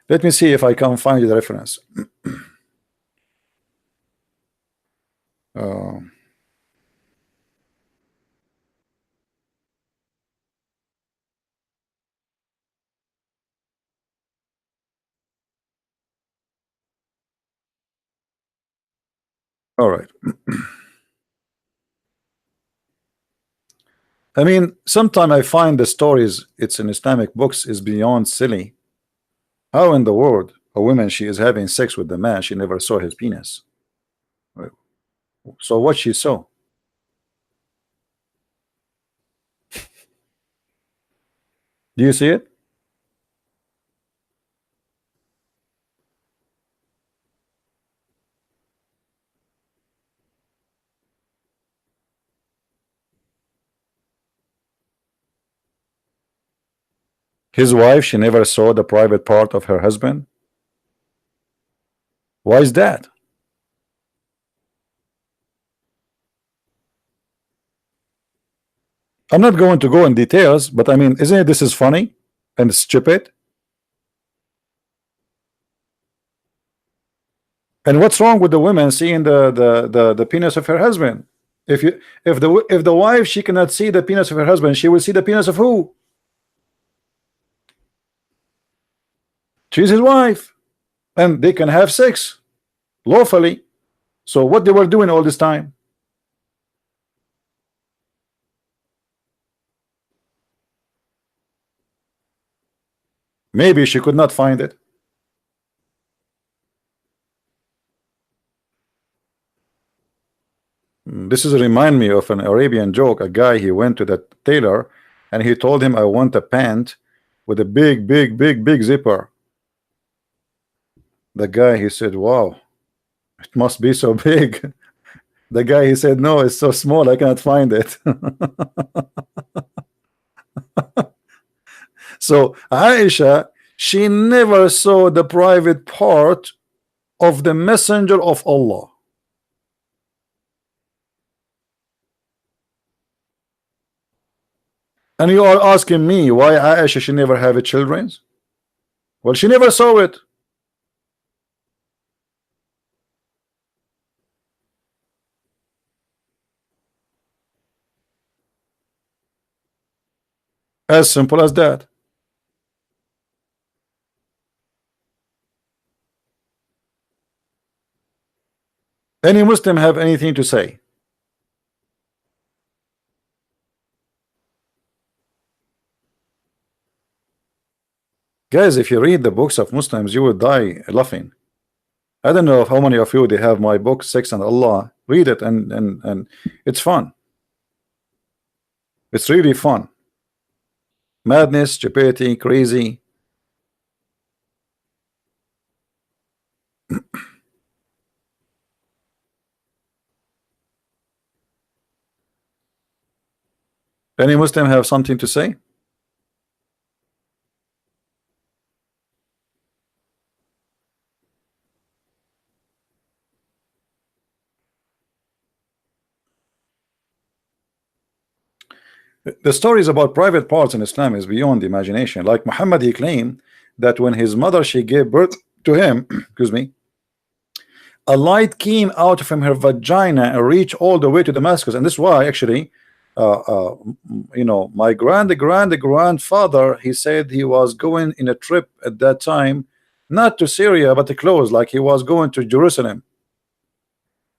Let me see if I can find you the reference. uh, all right. I mean, sometimes I find the stories it's in Islamic books is beyond silly. How in the world a woman, she is having sex with the man, she never saw his penis? So what she saw? Do you see it? His wife, she never saw the private part of her husband. Why is that? I'm not going to go in details, but I mean, isn't it this is funny and stupid? And what's wrong with the women seeing the penis of her husband? If the wife, she cannot see the penis of her husband, she will see the penis of who? She's his wife, and they can have sex lawfully. So what they were doing all this time? Maybe she could not find it. This is remind me of an Arabian joke. A guy, he went to the tailor and he told him, I want a pant with a big zipper. The guy, he said, wow, it must be so big. The guy, he said, no, it's so small, I cannot find it. So Aisha, she never saw the private part of the messenger of Allah. And you are asking me why Aisha, she never have a children? Well, she never saw it. As simple as that. Any Muslim have anything to say? Guys, if you read the books of Muslims, you will die laughing. I don't know how many of you they have my book, Sex and Allah. Read it, and it's fun. It's really fun. Madness, stupidity, crazy. Any Muslim have something to say? The stories about private parts in Islam is beyond imagination. Like Muhammad, he claimed that when his mother, she gave birth to him, excuse me, a light came out from her vagina and reached all the way to Damascus. And this is why actually you know, my grandfather, he said he was going in a trip at that time, not to Syria but to close, like he was going to Jerusalem,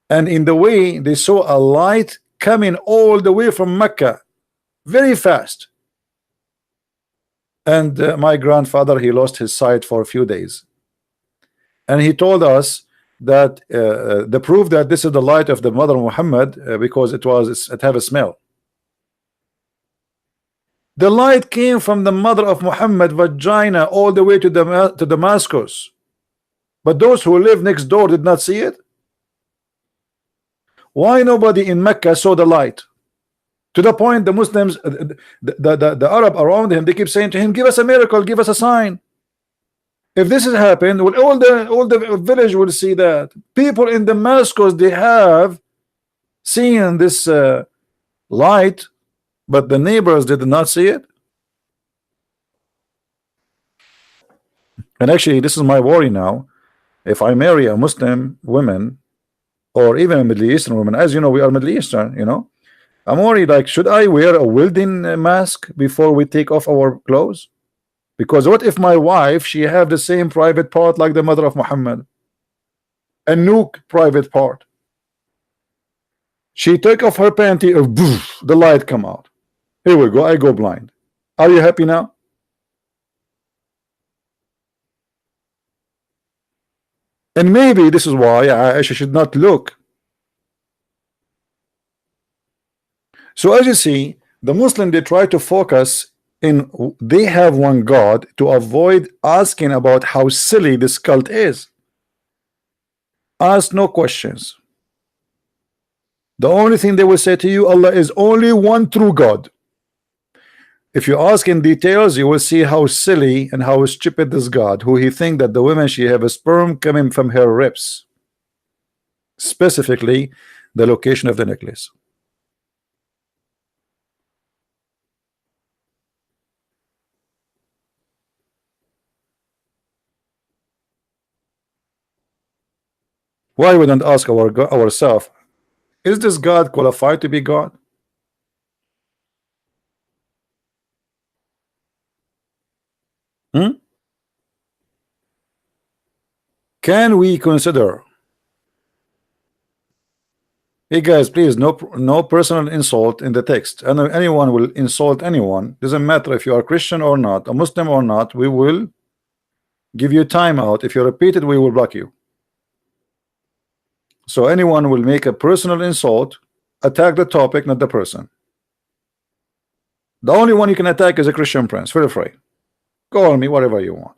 and in the way they saw a light coming all the way from Mecca very fast, and my grandfather, he lost his sight for a few days, and he told us that the proof that this is the light of the mother Muhammad, because it have a smell. The light came from the mother of Muhammad vagina all the way to Damascus, but those who live next door did not see it. Why nobody in Mecca saw the light? To the point the Muslims, the Arab around him, they keep saying to him, give us a miracle, give us a sign. If this has happened, well, all the village will see that. People in Damascus, they have seen this light, but the neighbors did not see it. And actually, this is my worry now. If I marry a Muslim woman or even a Middle Eastern woman, as you know, we are Middle Eastern, you know, I'm worried, like, should I wear a welding mask before we take off our clothes? Because what if my wife, she have the same private part like the mother of Muhammad, a nuke private part? She take off her panty, the light come out. Here we go, I go blind. Are you happy now? And maybe this is why I should not look. So as you see, the Muslim, they try to focus in, they have one God, to avoid asking about how silly this cult is. Ask no questions. The only thing they will say to you, Allah is only one true God. If you ask in details, you will see how silly and how stupid this God, who he think that the women, she have a sperm coming from her ribs, specifically the location of the necklace. Why we don't ask ourselves, is this God qualified to be God? Can we consider? Hey guys, please, no personal insult in the text. And anyone will insult anyone. Doesn't matter if you are Christian or not, a Muslim or not. We will give you time out. If you repeat it, we will block you. So anyone will make a personal insult, attack the topic, not the person. The only one you can attack is a Christian prince. Feel free. Call me whatever you want.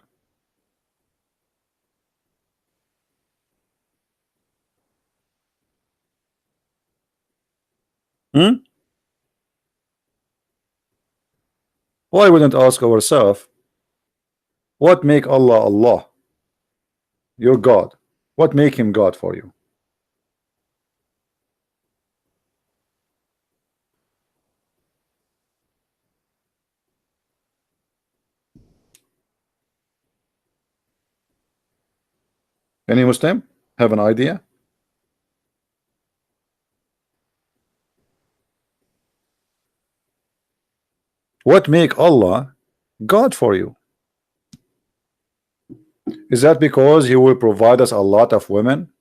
Why wouldn't ask ourselves, what make Allah Allah? Your God. What make him God for you? Any Muslim have an idea? What make Allah God for you? Is that because he will provide us a lot of women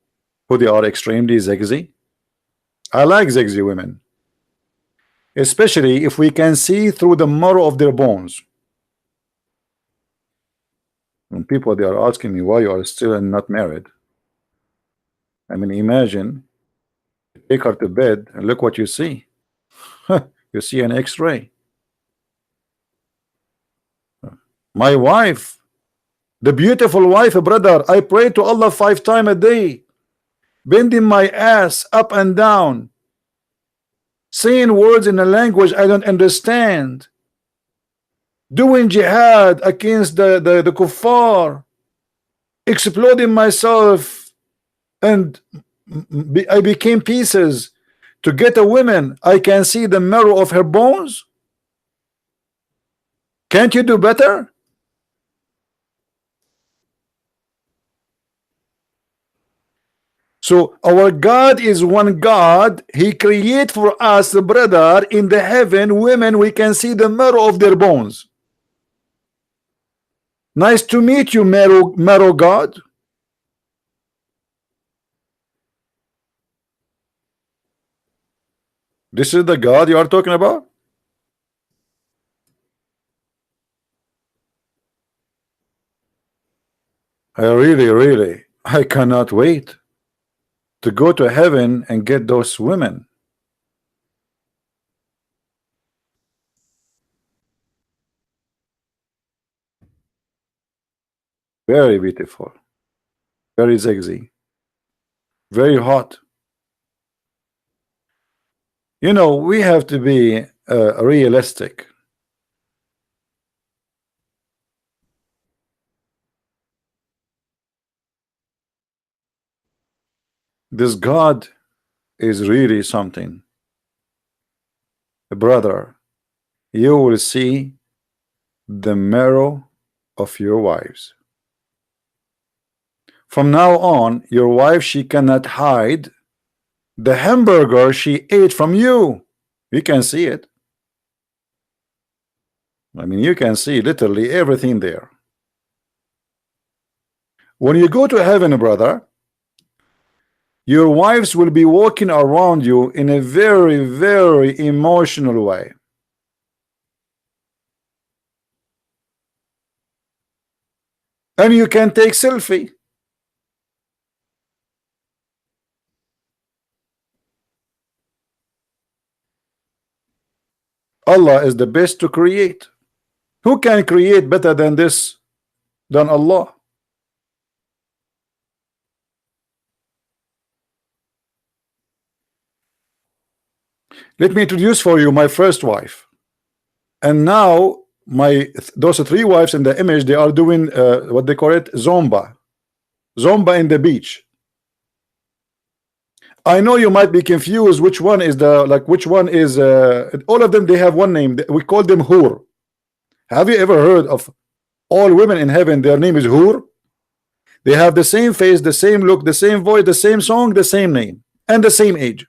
who they are extremely zigzy? I like zigzy women, especially if we can see through the marrow of their bones. When people, they are asking me why you are still not married, I mean, imagine, take her to bed and look what you see. You see an X-ray. My wife, the beautiful wife, brother, I pray to Allah 5 times a day, bending my ass up and down, saying words in a language I don't understand, doing jihad against the kuffar, exploding myself, and I became pieces to get a woman. I can see the marrow of her bones. Can't you do better? So our God is one God. He create for us, brother, in the heaven, women, we can see the marrow of their bones. Nice to meet you, marrow God. This is the God you are talking about? I cannot wait to go to heaven and get those women. Very beautiful, very sexy, very hot. You know, we have to be realistic. This God is really something. Brother, you will see the marrow of your wives. From now on, your wife, she cannot hide the hamburger she ate from you. You can see it. I mean, you can see literally everything there. When you go to heaven, brother, your wives will be walking around you in a very, very emotional way. And you can take selfie. Allah is the best to create. Who can create better than this, than Allah? Let me introduce for you my first wife. And now those three wives in the image, they are doing what they call it, zomba in the beach. I know you might be confused which one is which one is all of them, they have one name. We call them Hur. Have you ever heard of all women in heaven? Their name is Hur. They have the same face, the same look, the same voice, the same song, the same name, and the same age.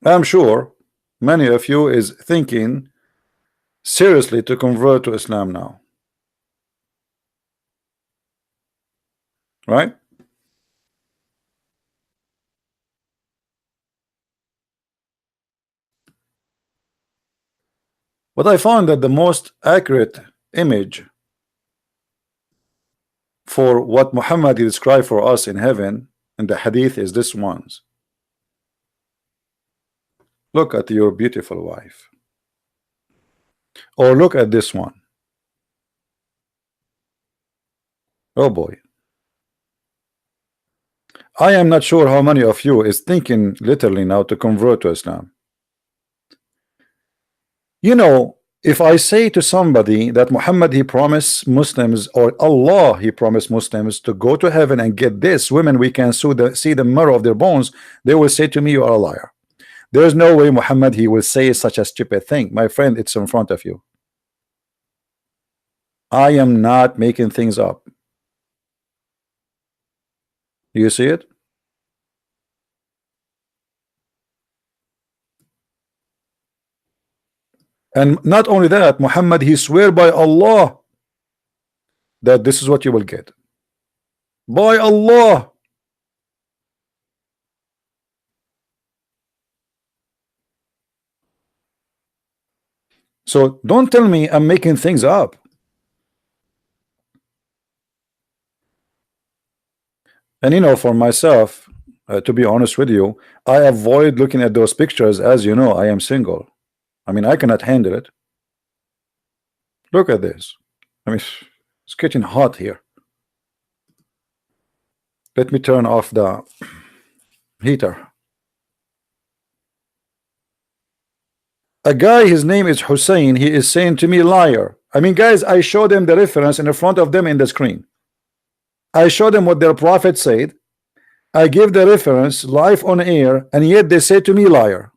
I'm sure many of you is thinking seriously to convert to Islam now, right? But I found that the most accurate image for what Muhammad described for us in heaven in the hadith is this ones. Look at your beautiful wife, or look at this one. Oh boy, I am not sure how many of you is thinking literally now to convert to Islam. You know, if I say to somebody that Muhammad, he promised Muslims, or Allah, he promised Muslims to go to heaven and get this women, we can see the marrow of their bones, they will say to me, you are a liar. There is no way Muhammad, he will say such a stupid thing. My friend, it's in front of you. I am not making things up. You see it? And not only that, Muhammad, he swear by Allah that this is what you will get. By Allah. So don't tell me I'm making things up. And you know, for myself, to be honest with you, I avoid looking at those pictures. As you know, I am single. I mean, I cannot handle it. Look at this. I mean, it's getting hot here. Let me turn off the heater. A guy, his name is Hussein, he is saying to me, liar. I mean, guys, I show them the reference in front of them in the screen. I show them what their prophet said. I give the reference live on air, and yet they say to me, liar.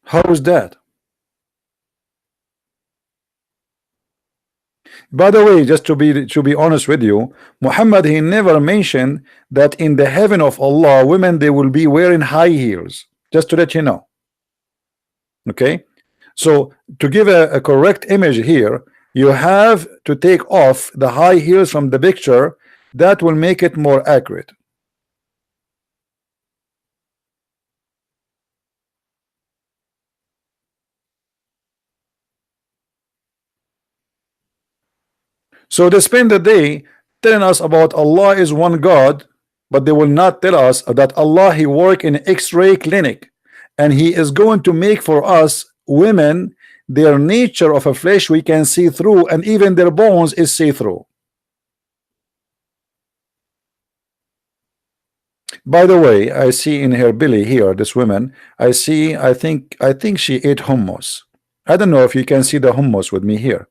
How is that? By the way, just to be honest with you, Muhammad, he never mentioned that in the heaven of Allah, women, they will be wearing high heels. Just to let you know. Okay, so to give a correct image here, you have to take off the high heels from the picture. That will make it more accurate. So they spend the day telling us about Allah is one God, but they will not tell us that Allah, he work in X-ray clinic, and he is going to make for us women their nature of a flesh we can see through, and even their bones is see through. By the way, I see in her belly here, this woman, I think she ate hummus. I don't know if you can see the hummus with me here.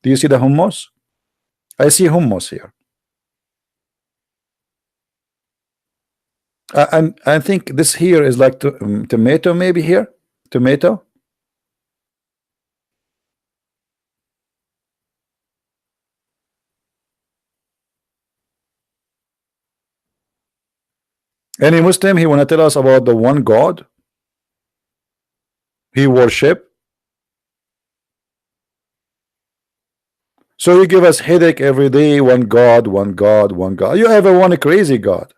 Do you see the hummus? I see hummus here. And I think this here is like tomato, maybe here, tomato. Any Muslim, he want to tell us about the one God he worship. So you give us headache every day. One God, one God, one God. You have a one crazy God.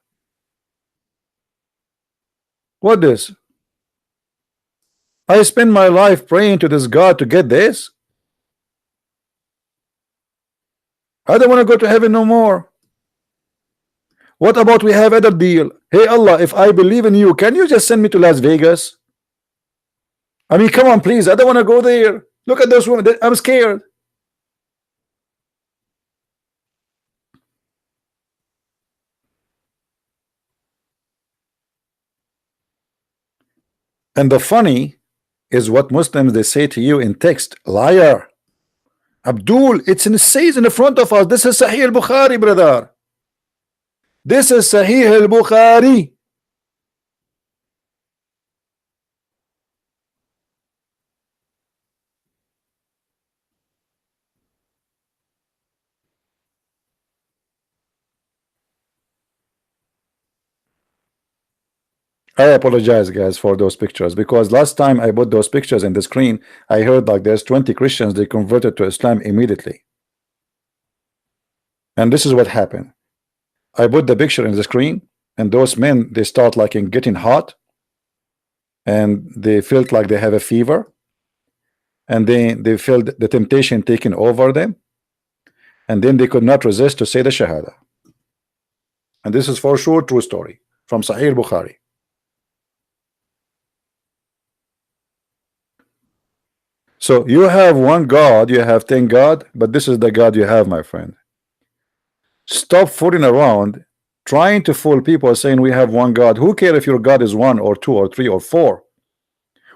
What this? I spend my life praying to this God to get this. I don't want to go to heaven no more. What about we have other deal? Hey Allah, if I believe in you, can you just send me to Las Vegas? I mean, come on, please. I don't want to go there. Look at those women. I'm scared. And the funny is what Muslims they say to you in text, liar. Abdul, it says in the front of us. This is Sahih al-Bukhari, brother. This is Sahih al-Bukhari. I apologize, guys, for those pictures, because last time I put those pictures in the screen, I heard like there's 20 Christians they converted to Islam immediately. And this is what happened. I put the picture in the screen, and those men they start like getting hot, and they felt like they have a fever, and they felt the temptation taking over them, and then they could not resist to say the Shahada. And this is for sure true story from Sahih Bukhari. So you have one God, you have 10 God, but this is the God you have, my friend. Stop fooling around trying to fool people saying we have one God. Who cares if your God is 1 or 2 or 3 or 4?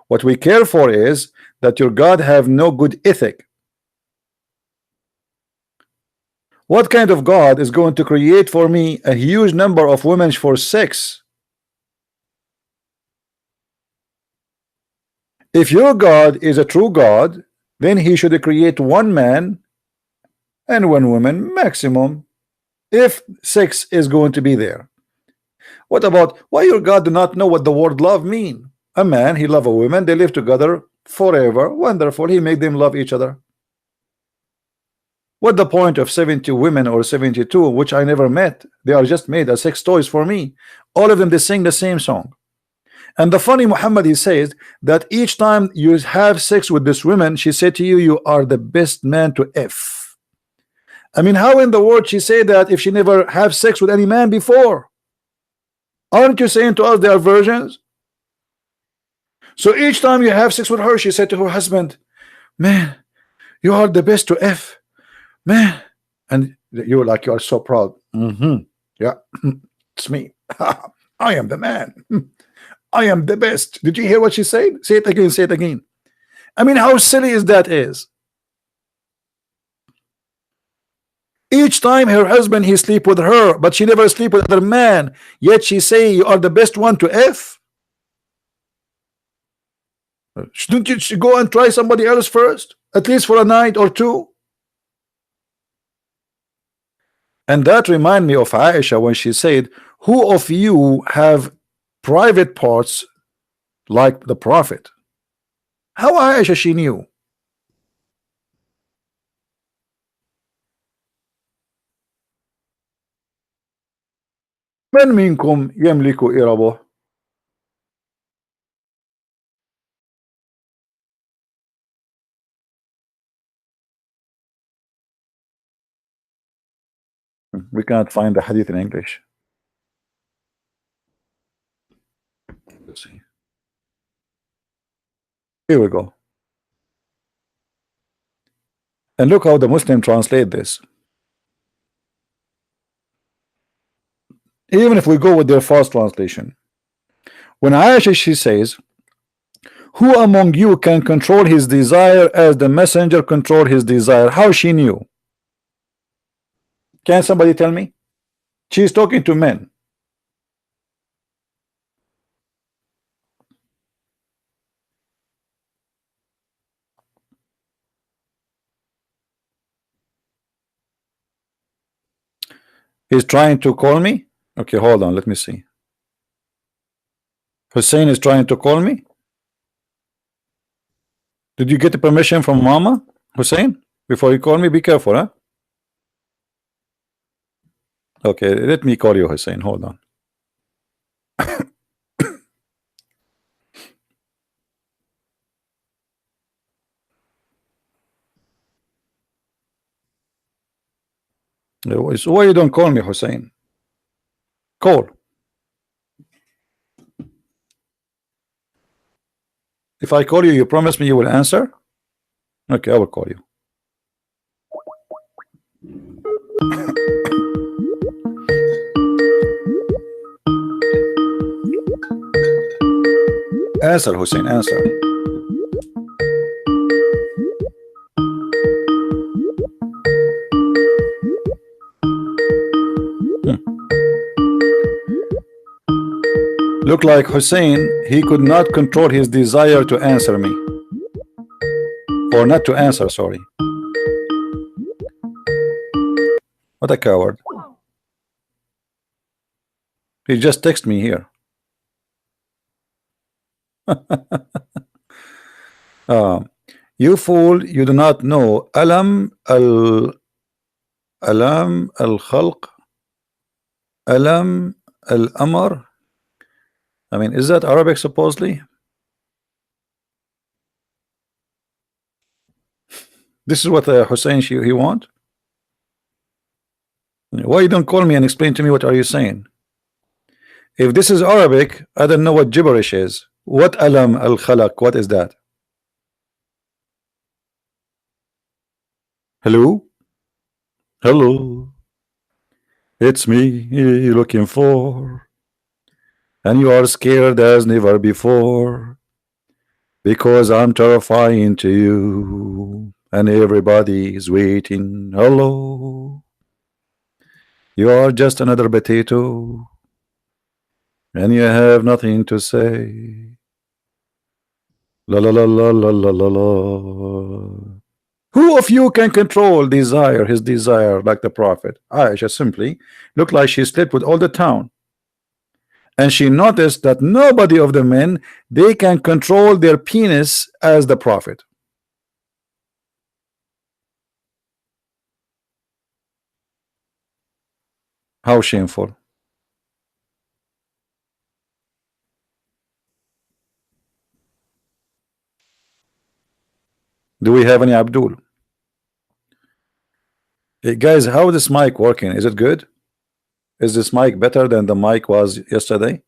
What we care for is that your God have no good ethic. What kind of God is going to create for me a huge number of women for sex? If your God is a true God, then he should create one man and one woman maximum, if sex is going to be there. What about why your God do not know what the word love mean? A man, he love a woman, they live together forever. Wonderful, he made them love each other. What the point of 70 women or 72 which I never met? They are just made as sex toys for me. All of them they sing the same song. And the funny Muhammad, he says that each time you have sex with this woman, she said to you, you are the best man to F. I mean, how in the world she say that if she never have sex with any man before? Aren't you saying to us they are virgins? So each time you have sex with her, she said to her husband, man, you are the best to F, man. And you're like, you are so proud. Yeah, it's me. I am the man. I am the best. Did you hear what she said? Say it again, say it again. I mean, how silly is that is? Each time her husband he sleep with her, but she never sleep with other man, yet she say you are the best one to F. Shouldn't you go and try somebody else first, at least for a night or two? And that remind me of Aisha when she said, who of you have private parts like the Prophet? How Aisha she knew? من منكم يملك إربه. We can't find the hadith in English. Let's see. Here we go. And look how the Muslim translate this. Even if we go with their false translation, when Aisha, she says, who among you can control his desire as the messenger controlled his desire? How she knew? Can somebody tell me? She's talking to men. He's trying to call me. Okay, hold on, let me see. Hussein is trying to call me. Did you get the permission from Mama, Hussein, before you call me? Be careful, huh? Okay, let me call you, Hussein. Hold on. So why you don't call me, Hussein? Call. If I call you, you promise me you will answer? Okay, I will call you. Answer, Hussein, answer. Look like Hussein, he could not control his desire to answer me. Or not to answer, sorry. What a coward. He just texted me here. You fool, you do not know Alam al-Khalq, Alam al-Amr. I mean, is that Arabic supposedly? This is what Hussein he want? Why you don't call me and explain to me what are you saying? If this is Arabic, I don't know what gibberish is. What Alam al-Khalaq, what is that? Hello? Hello? It's me you're looking for, and you are scared as never before, because I'm terrifying to you, and everybody is waiting. Hello? You are just another potato, and you have nothing to say. La la la la la la la la. Who of you can control desire, his desire, like the prophet? Aisha simply looked like she slept with all the town, and she noticed that nobody of the men, they can control their penis as the prophet. How shameful. Do we have any Abdul? Hey guys, how is this mic working? Is it good? Is this mic better than the mic was yesterday?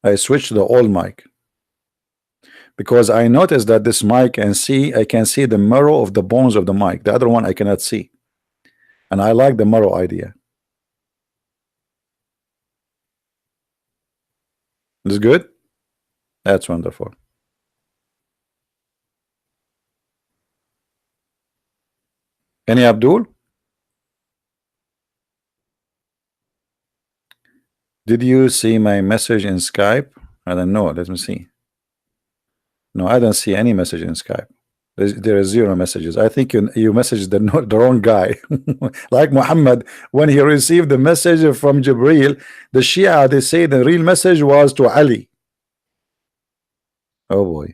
I switched to the old mic because I noticed that this mic I can see the marrow of the bones of the mic. The other one I cannot see, and I like the marrow idea. Is good? That's wonderful. Any Abdul? Did you see my message in Skype? I don't know. Let me see. No, I don't see any message in Skype. There are 0 messages. I think you messaged the wrong guy. Like Muhammad, when he received the message from Jibril, the Shia, they say the real message was to Ali. Oh boy.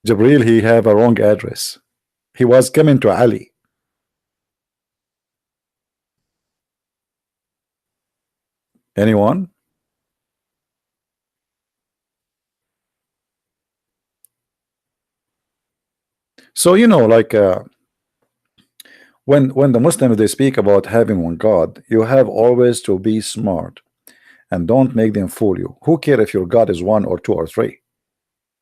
Jibril, he have a wrong address. He was coming to Ali. Anyone? So like when the Muslims they speak about having one God, you have always to be smart and don't make them fool you. Who care if your God is 1 or 2 or 3?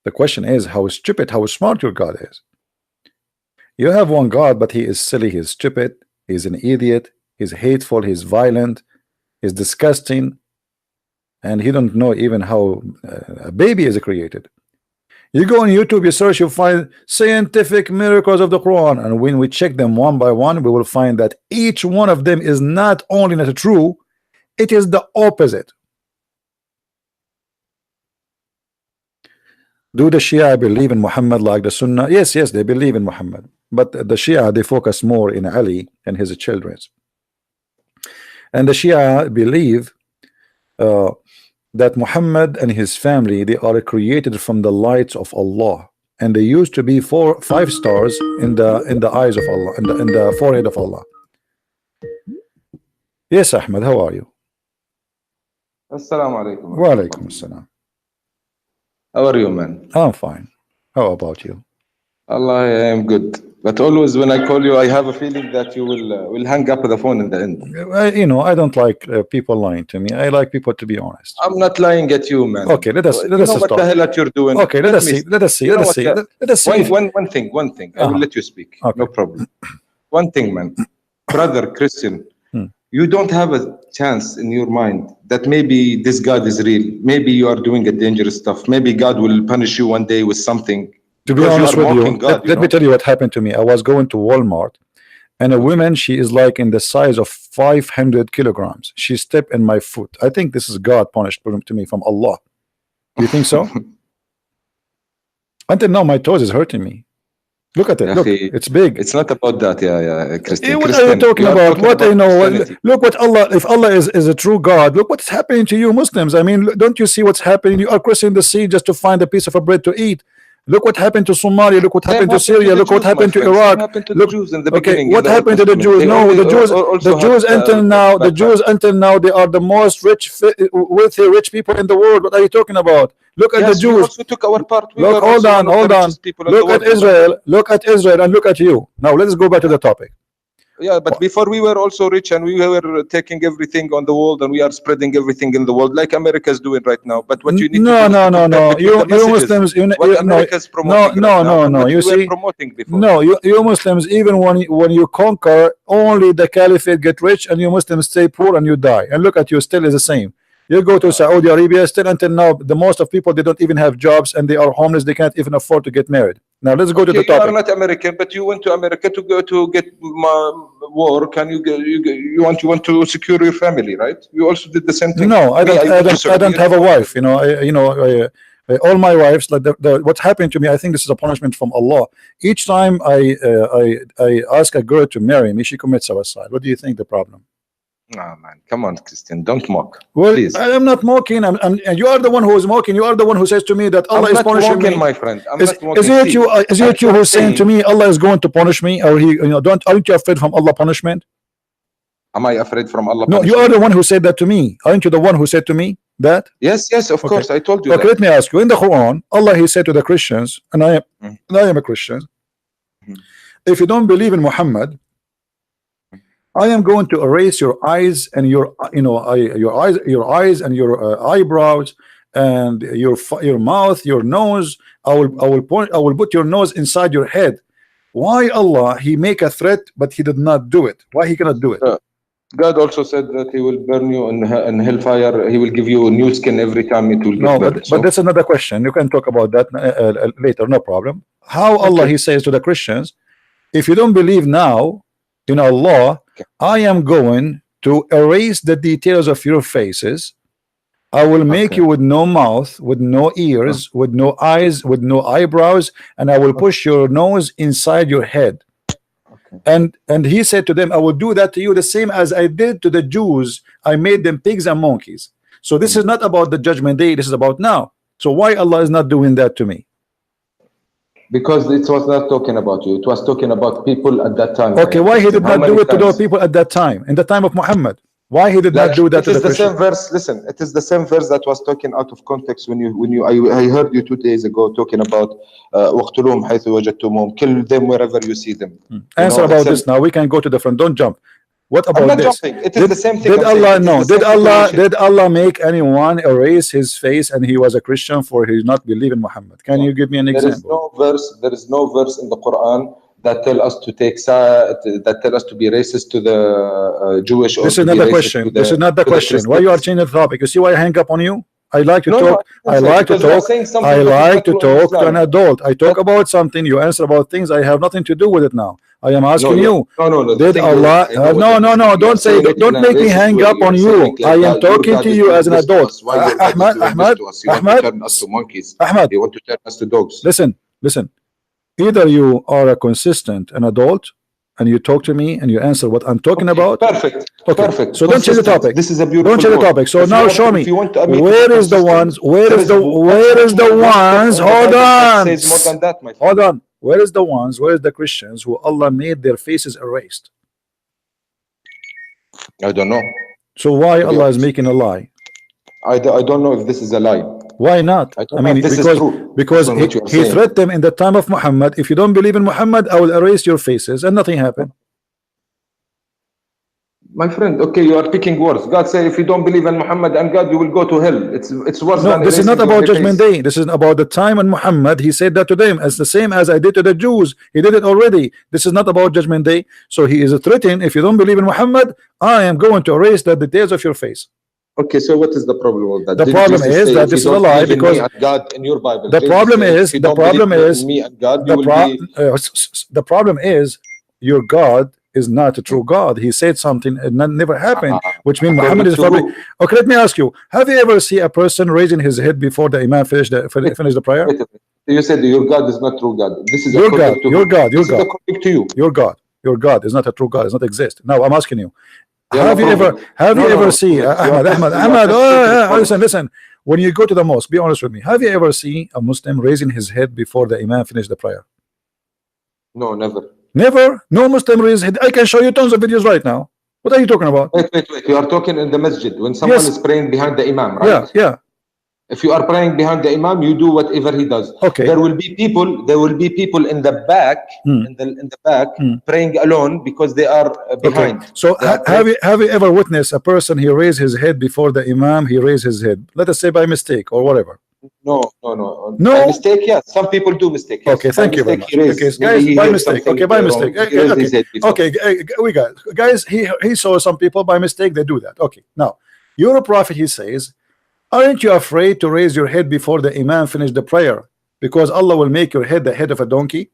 The question is how stupid, how smart your God is. You have one God, but he is silly, he is stupid, he's an idiot, He's hateful, he's violent, he's disgusting, and he don't know even how a baby is created. You go on YouTube, you search, you find scientific miracles of the Quran, and when we check them one by one, we will find that each one of them is not only not true, it is the opposite. Do the Shia believe in Muhammad like the Sunnah? Yes, yes, they believe in Muhammad, but the Shia, they focus more in Ali and his children. And the Shia believe that Muhammad and his family, they are created from the lights of Allah, and they used to be 4 or 5 stars in the eyes of Allah, in the forehead of Allah. Yes, Ahmed, how are you? Assalamu alaikum. Wa alaikum assalam. How are you, man? I'm fine. How about you? Allah, I am good. But always when I call you, I have a feeling that you will hang up the phone in the end. You know, I don't like people lying to me. I like people to be honest. I'm not lying at you, man. Okay, let us what start. the hell that you're doing? Okay, let us see. Let us see. Let us see. Let us see. One thing. I will let you speak. Okay. No problem. One thing, man. Brother Christian, you don't have a chance in your mind that maybe this God is real. Maybe you are doing a dangerous stuff. Maybe God will punish you one day with something. To be honest with you, let me tell you what happened to me. I was going to Walmart, and a woman, she is like in the size of 500 kilograms. She stepped in my foot. I think this is God punished to me from Allah. Do you think so? Until now, my toes is hurting me. Look at it. Look, it's big. It's not about that, Christian. What are you talking about? What you know? Look what Allah. If Allah is a true God, look what's happening to you, Muslims. I mean, don't you see what's happening? You are crossing the sea just to find a piece of bread to eat. Look what happened to Somalia. Look what happened to Syria. Look what happened to Iraq. Look, okay, what happened to the Jews? No, the Jews until now, they are the most wealthy, rich people in the world. What are you talking about? Look at the Jews. We also took our part. Look, hold on. Look at Israel. Look at Israel, and look at you. Now let's go back to the topic. Yeah, but before we were also rich, and we were taking everything on the world, and we are spreading everything in the world like America is doing right now. But what you need no. You Muslims, you see, promoting before. No, you Muslims, even when you conquer, only the caliphate get rich, and you Muslims stay poor and you die. And look at you, still is the same. You go to Saudi Arabia, still until now, the most of people, they don't even have jobs, and they are homeless. They can't even afford to get married. Now let's go to the topic. You are not American, but you went to America to go to get work, and you want to secure your family, right? You also did the same thing. No, I don't have a wife. You know, all my wives, like what happened to me, I think this is a punishment from Allah. Each time I ask a girl to marry me, she commits suicide. What do you think the problem? Oh man, come on, Christian, don't mock. Well, please. I am not mocking, and you are the one who is mocking. You are the one who says to me that Allah is punishing me. My friend, Is it you who's saying to me Allah is going to punish me, or aren't you afraid from Allah punishment? Am I afraid from Allah? No, you are the one who said that to me. Aren't you the one who said to me that? Yes, of course, I told you. Okay, let me ask you. In the Quran, Allah, He said to the Christians, and I am a Christian. If you don't believe in Muhammad, I am going to erase your eyes and your eyes and your eyebrows and your mouth, your nose. I will put your nose inside your head. Why Allah He make a threat, but He did not do it? Why He cannot do it? God also said that He will burn you in hellfire. He will give you a new skin every time it will get burnt. But that's another question. You can talk about that later, no problem. How Allah He says to the Christians, if you don't believe now in Allah, I am going to erase the details of your faces. I will make you with no mouth, with no ears, with no eyes, with no eyebrows, and I will push your nose inside your head. And He said to them, I will do that to you the same as I did to the Jews. I made them pigs and monkeys. So this is not about the judgment day, this is about now. So why Allah is not doing that to me? Because it was not talking about you, it was talking about people at that time. Okay, why He did not do it to those people at that time, in the time of Muhammad? Why He did not do that to the Christians? Same verse. Listen, it is the same verse that was talking out of context I heard you 2 days ago talking about وَاقْتُلُوهُمْ حَيْثُ وَجَدْتُمُوهُمْ, kill them wherever you see them. Answer about this now. We can go to the front. Don't jump. What about I'm not this? Jumping. It is the same thing. Did Allah make anyone erase his face and he was a Christian for he not believe in Muhammad? Can you give me an example? There is no verse in the Quran that tell us to take that tell us to be racist to the Jewish. Or this is not the question. This is not the question. Why you are changing the topic? You see why I hang up on you? I like to talk. I like to talk. I like to talk to an adult. I talk about something. You answer about things. I have nothing to do with it now. I am asking you. No. Did Allah? No. Don't say. Don't make me hang up on you. I am talking to you as an adult. Ahmad. You want to turn us to dogs. Listen. Either you are a consistent an adult, and you talk to me and you answer what I'm talking about. Perfect. Okay. Perfect. So don't change the topic. This is a beautiful. Don't change the topic. So now show me where is the ones. Where is the ones? Hold on. Says more than that, my friend. Hold on. Where is the ones? Where is the Christians who Allah made their faces erased? I don't know. So why Allah is making a lie? I don't know if this is a lie. Why not? I mean, because he threatened them in the time of Muhammad. If you don't believe in Muhammad, I will erase your faces, and nothing happened. My friend, okay, you are picking words. God said, if you don't believe in Muhammad and God, you will go to hell. It's worse. No, this is not about Judgment Day. This is about the time when Muhammad, he said that to them, as the same as I did to the Jews. He did it already. This is not about Judgment Day. So he is threatening, if you don't believe in Muhammad, I am going to erase the details of your face. Okay, so what is the problem with that? The problem is that this is a lie, because God in your Bible. The problem is your God is not a true God. He said something and that never happened, which means Muhammad is probably. Okay, let me ask you: have you ever seen a person raising his head before the Imam finished the prayer? You said your God is not true God. This is your God. Your God. To you. Your God is not a true God. Does not exist. Now I'm asking you. Have you ever seen Ahmad? Listen. When you go to the mosque, be honest with me. Have you ever seen a Muslim raising his head before the Imam finished the prayer? No, never. Never? No Muslim raised head. I can show you tons of videos right now. What are you talking about? Wait. You are talking in the masjid when someone is praying behind the Imam, right? Yeah. If you are praying behind the Imam, you do whatever he does. Okay. There will be people in the back, in the back, praying alone because they are behind. Okay. So have you ever witnessed a person, he raised his head before the Imam, he raised his head, let us say by mistake or whatever? No. By mistake, yes. Some people do mistake. Yes. Okay, thank you very much. Okay, guys, by mistake. Okay, by mistake. Okay, we got it. Guys, he saw some people by mistake, they do that. Okay, now you're a prophet, he says. Aren't you afraid to raise your head before the Imam finish the prayer, because Allah will make your head the head of a donkey?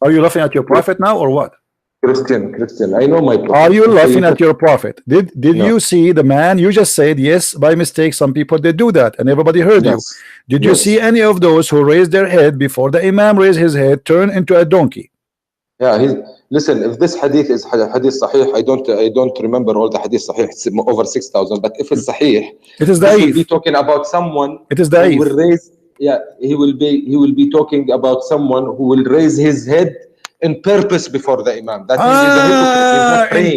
Are you laughing at your prophet now or what? Christian, I know my prophet. Are you laughing at your prophet? Did you see the man? You just said yes, by mistake some people they do that and everybody heard you. Did you see any of those who raised their head before the Imam raised his head turn into a donkey? Yeah, listen, if this hadith is hadith sahih, I don't remember all the hadith sahih, it's over 6,000, but if it's sahih, it is he will be talking about someone who will raise, he will be talking about someone who will raise his head in purpose before the Imam. That means he's a hypocrite. He's not praying.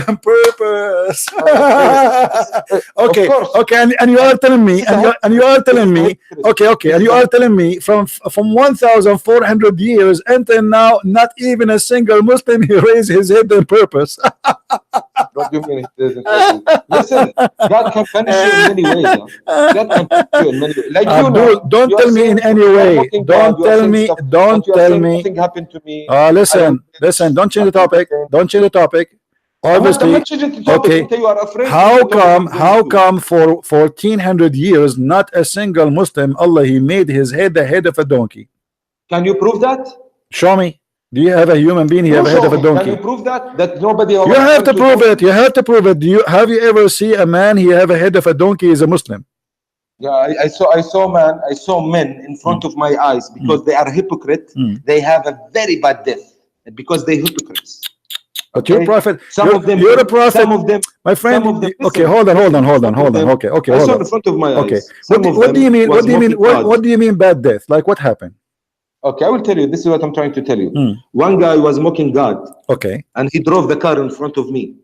In purpose. Okay, and you are telling me, and you are telling me, and you are telling me from 1,400 years until now, not even a single Muslim he raised his head in purpose. What do you mean? Listen, God can punish you in many ways. God can punish you in many ways. Like don't tell me in any way. Don't tell me. Nothing happened to me. Listen. Don't change the topic. Don't change the topic. Obviously, okay. How come for 1,400 years not a single Muslim Allah he made his head the head of a donkey? Can you prove that? Show me. Do you have a human being? He have a head of a donkey. Can you prove that nobody? You have to prove it. You have to prove it. Have you ever seen a man? He have a head of a donkey. Is a Muslim? Yeah, I saw men in front of my eyes because they are hypocrite. They have a very bad death because they hypocrites. But your prophet, you're a prophet. Some of them, my friend. Okay, hold on. Okay, I saw in front of my eyes. Okay, what do you mean? What do you mean bad death? Like what happened? Okay, I will tell you. This is what I'm trying to tell you. One guy was mocking God. Okay. And he drove the car in front of me.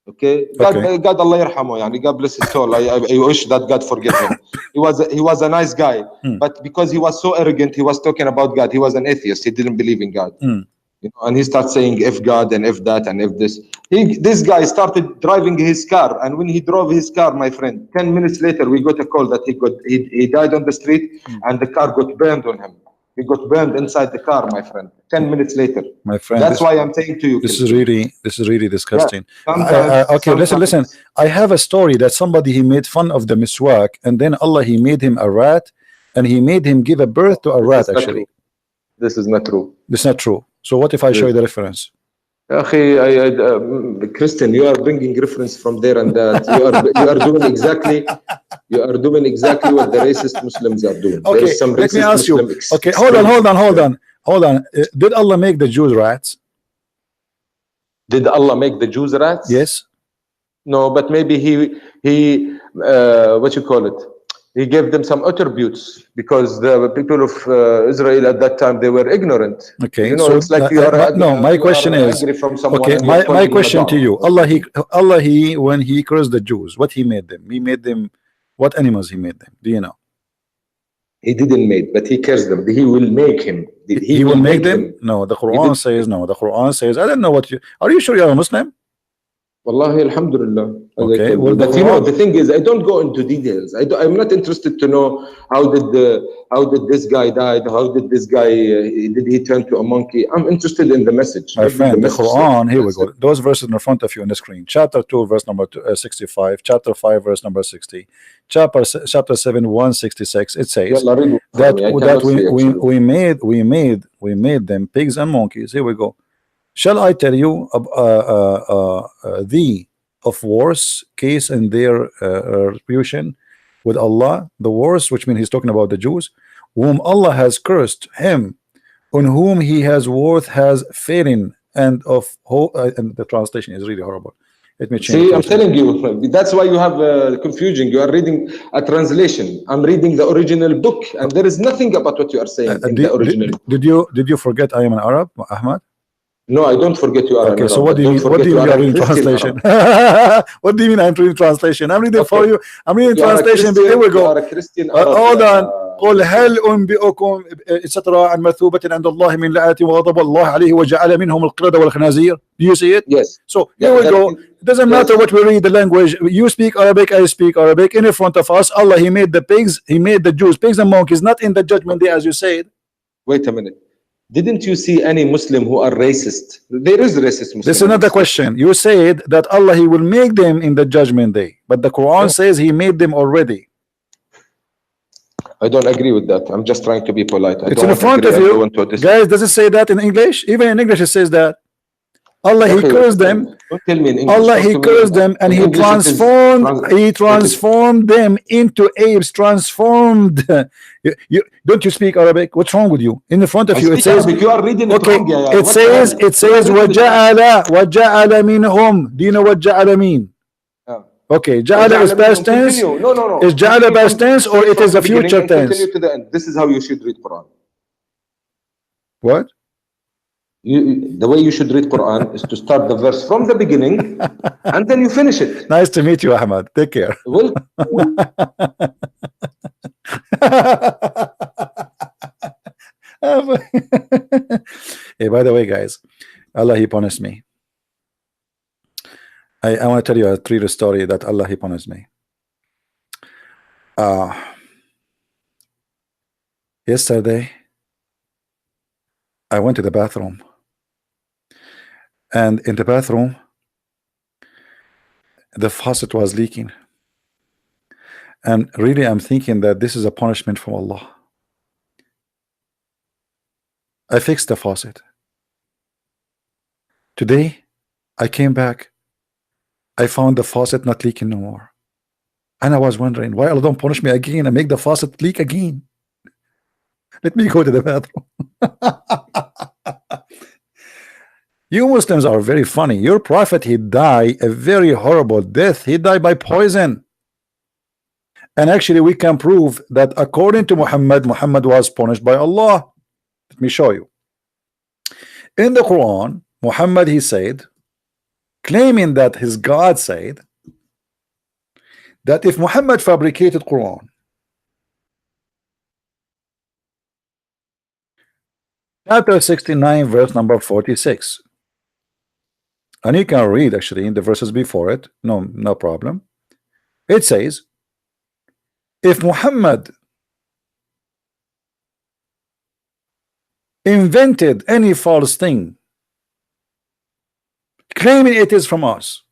Okay. God Allah yarhamu, yani God bless his soul. I wish that God forgive him. He was a nice guy, but because he was so arrogant, he was talking about God. He was an atheist. He didn't believe in God. You know, and he starts saying if God and if that and if this. This guy started driving his car, and when he drove his car, my friend, 10 minutes later we got a call that he died on the street, and the car got burned on him. He got burned inside the car, my friend. 10 minutes later. My friend, that's why I'm saying to you, this is really disgusting. Yeah, okay, listen. I have a story that somebody, he made fun of the miswak, and then Allah, he made him a rat, and he made him give a birth to a rat. Actually, this is not true. This is not true. So what if I show you the reference? Christian, you are bringing reference from there and that. You are doing exactly what the racist Muslims are doing. Okay, let me ask you. Okay, hold on. Did Allah make the Jews rats? Did Allah make the Jews rats? Yes. No, but maybe he what you call it? He gave them some attributes because the people of Israel at that time, they were ignorant. Okay, you know, so it's like my question is, okay, my question to you, Allah, he when he cursed the Jews, what he made them? He made them, what animals he made them? Do you know? He didn't make, but he cursed them. He will make him. He will make them? No, the Quran says no. The Quran says, I don't know what you, are you sure you're a Muslim? Wallahi, alhamdulillah. Okay, well, but you know, the thing is, I don't go into details. I'm not interested to know how did this guy died, how did this guy did he turn to a monkey. I'm interested in the message. My friend, the Quran, here we go. Those verses in front of you on the screen. Chapter 2, verse number 65. Chapter 5, verse number 60. Chapter 7, 166. It says that we made them pigs and monkeys. Here we go. Shall I tell you the of worse case in their retribution with Allah, the worst, which means he's talking about the Jews, whom Allah has cursed, him on whom he has worth has failing, and of and the translation is really horrible. Let me change. See, I'm telling you, that's why you have confusion. You are reading a translation. I'm reading the original book, and there is nothing about what you are saying in the original. Did you forget I am an Arab, Ahmad? No, I don't forget you are. Okay, so what do you mean? What do you mean you're reading translation? What do you mean I'm reading translation? I'm reading for you. I'm reading translation. Here we go. Hold on. قل هل أنبئكم etc. عن مثوبة عند الله من لعنة وغضب الله عليه وجعل منهم القردة والخنازير. Do you see it? Yes. So here we go. It doesn't matter what we read the language. You speak Arabic, I speak Arabic. In front of us, Allah, he made the pigs, he made the Jews, pigs and monkeys, not in the judgment day as you said. Wait a minute. Didn't you see any Muslim who are racist? There is racist Muslims. This is another question. You said that Allah, he will make them in the judgment day, but the Quran says he made them already. I don't agree with that. I'm just trying to be polite. It's in front of you. Guys, does it say that in English? Even in English it says that. Allah, he cursed them. Don't tell me in English. Allah, he cursed them, and he transformed them into apes. Transformed. Don't you speak Arabic? What's wrong with you? In the front of you, it says. You are reading it okay, wrong, it says وَجَعَلَ مِنْهُمْ. Do you know what جَعَلَ mean? Okay, ja'ala is past tense. No. Is ja'ala past tense or it is a future tense? To the end. This is how you should read Quran. What? The way you should read Quran is to start the verse from the beginning and then you finish it. Nice to meet you, Ahmad. Take care. Well, hey, by the way, guys, Allah, he punished me. I want to tell you a true story that Allah, he punished me. Yesterday, I went to the bathroom. And in the bathroom, the faucet was leaking. And really, I'm thinking that this is a punishment from Allah. I fixed the faucet. Today, I came back. I found the faucet not leaking no more. And I was wondering, why Allah don't punish me again and make the faucet leak again? Let me go to the bathroom. You Muslims are very funny. Your prophet, he died a very horrible death. He died by poison. And actually we can prove that according to Muhammad, Muhammad was punished by Allah. Let me show you. In the Quran, Muhammad, he said, claiming that his God said that if Muhammad fabricated Quran, Chapter 69, verse number 46. And you can read actually in the verses before it, no problem. It says, if Muhammad invented any false thing, claiming it is from us,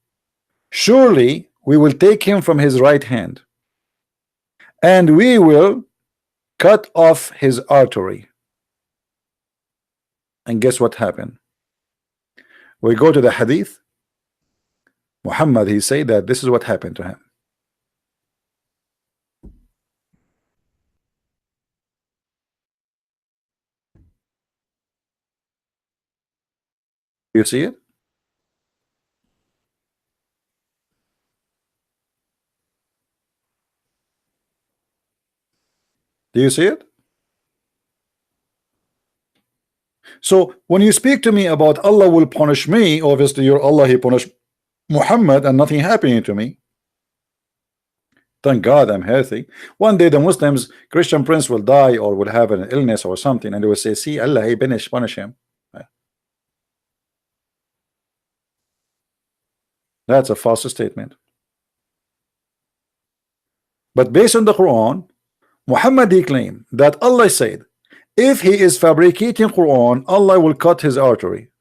surely we will take him from his right hand, and we will cut off his artery. And guess what happened? We go to the hadith. Muhammad, he said that this is what happened to him. You see it? Do you see it? So when you speak to me about Allah will punish me, obviously your Allah, he punished Muhammad and nothing happening to me. Thank God I'm healthy. One day the Muslims, Christian prince will die or will have an illness or something, and they will say, see, Allah, he punish him. That's a false statement. But based on the Quran, Muhammad he claimed that Allah said, if he is fabricating Quran, Allah will cut his artery.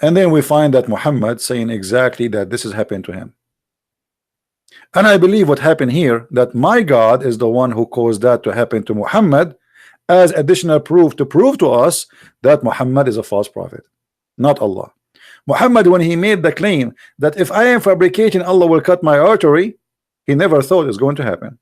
And then we find that Muhammad saying exactly that this is happening to him. And I believe what happened here, that my God is the one who caused that to happen to Muhammad as additional proof to prove to us that Muhammad is a false prophet, not Allah. Muhammad, when he made the claim that if I am fabricating, Allah will cut my artery, he never thought it's going to happen.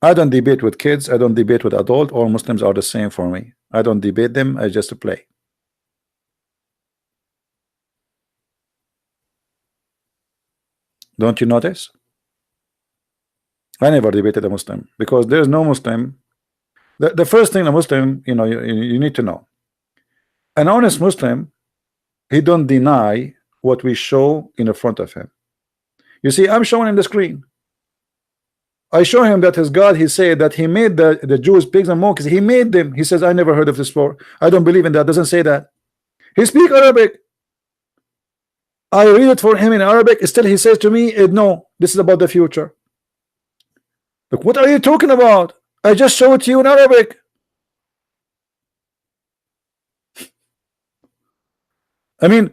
I don't debate with kids, I don't debate with adults. All Muslims are the same for me. I don't debate them, I just play. Don't you notice? I never debated a Muslim because there's no Muslim. The first thing a Muslim, you need to know, an honest Muslim, he don't deny what we show in the front of him. You see, I'm showing him the screen. I show him that his God, he said that he made the Jews pigs and monkeys. He made them. He says, I never heard of this before. I don't believe in that. Doesn't say that. He speaks Arabic. I read it for him in Arabic. Still he says to me, no, this is about the future. Look, what are you talking about? I just show it to you in Arabic. I mean,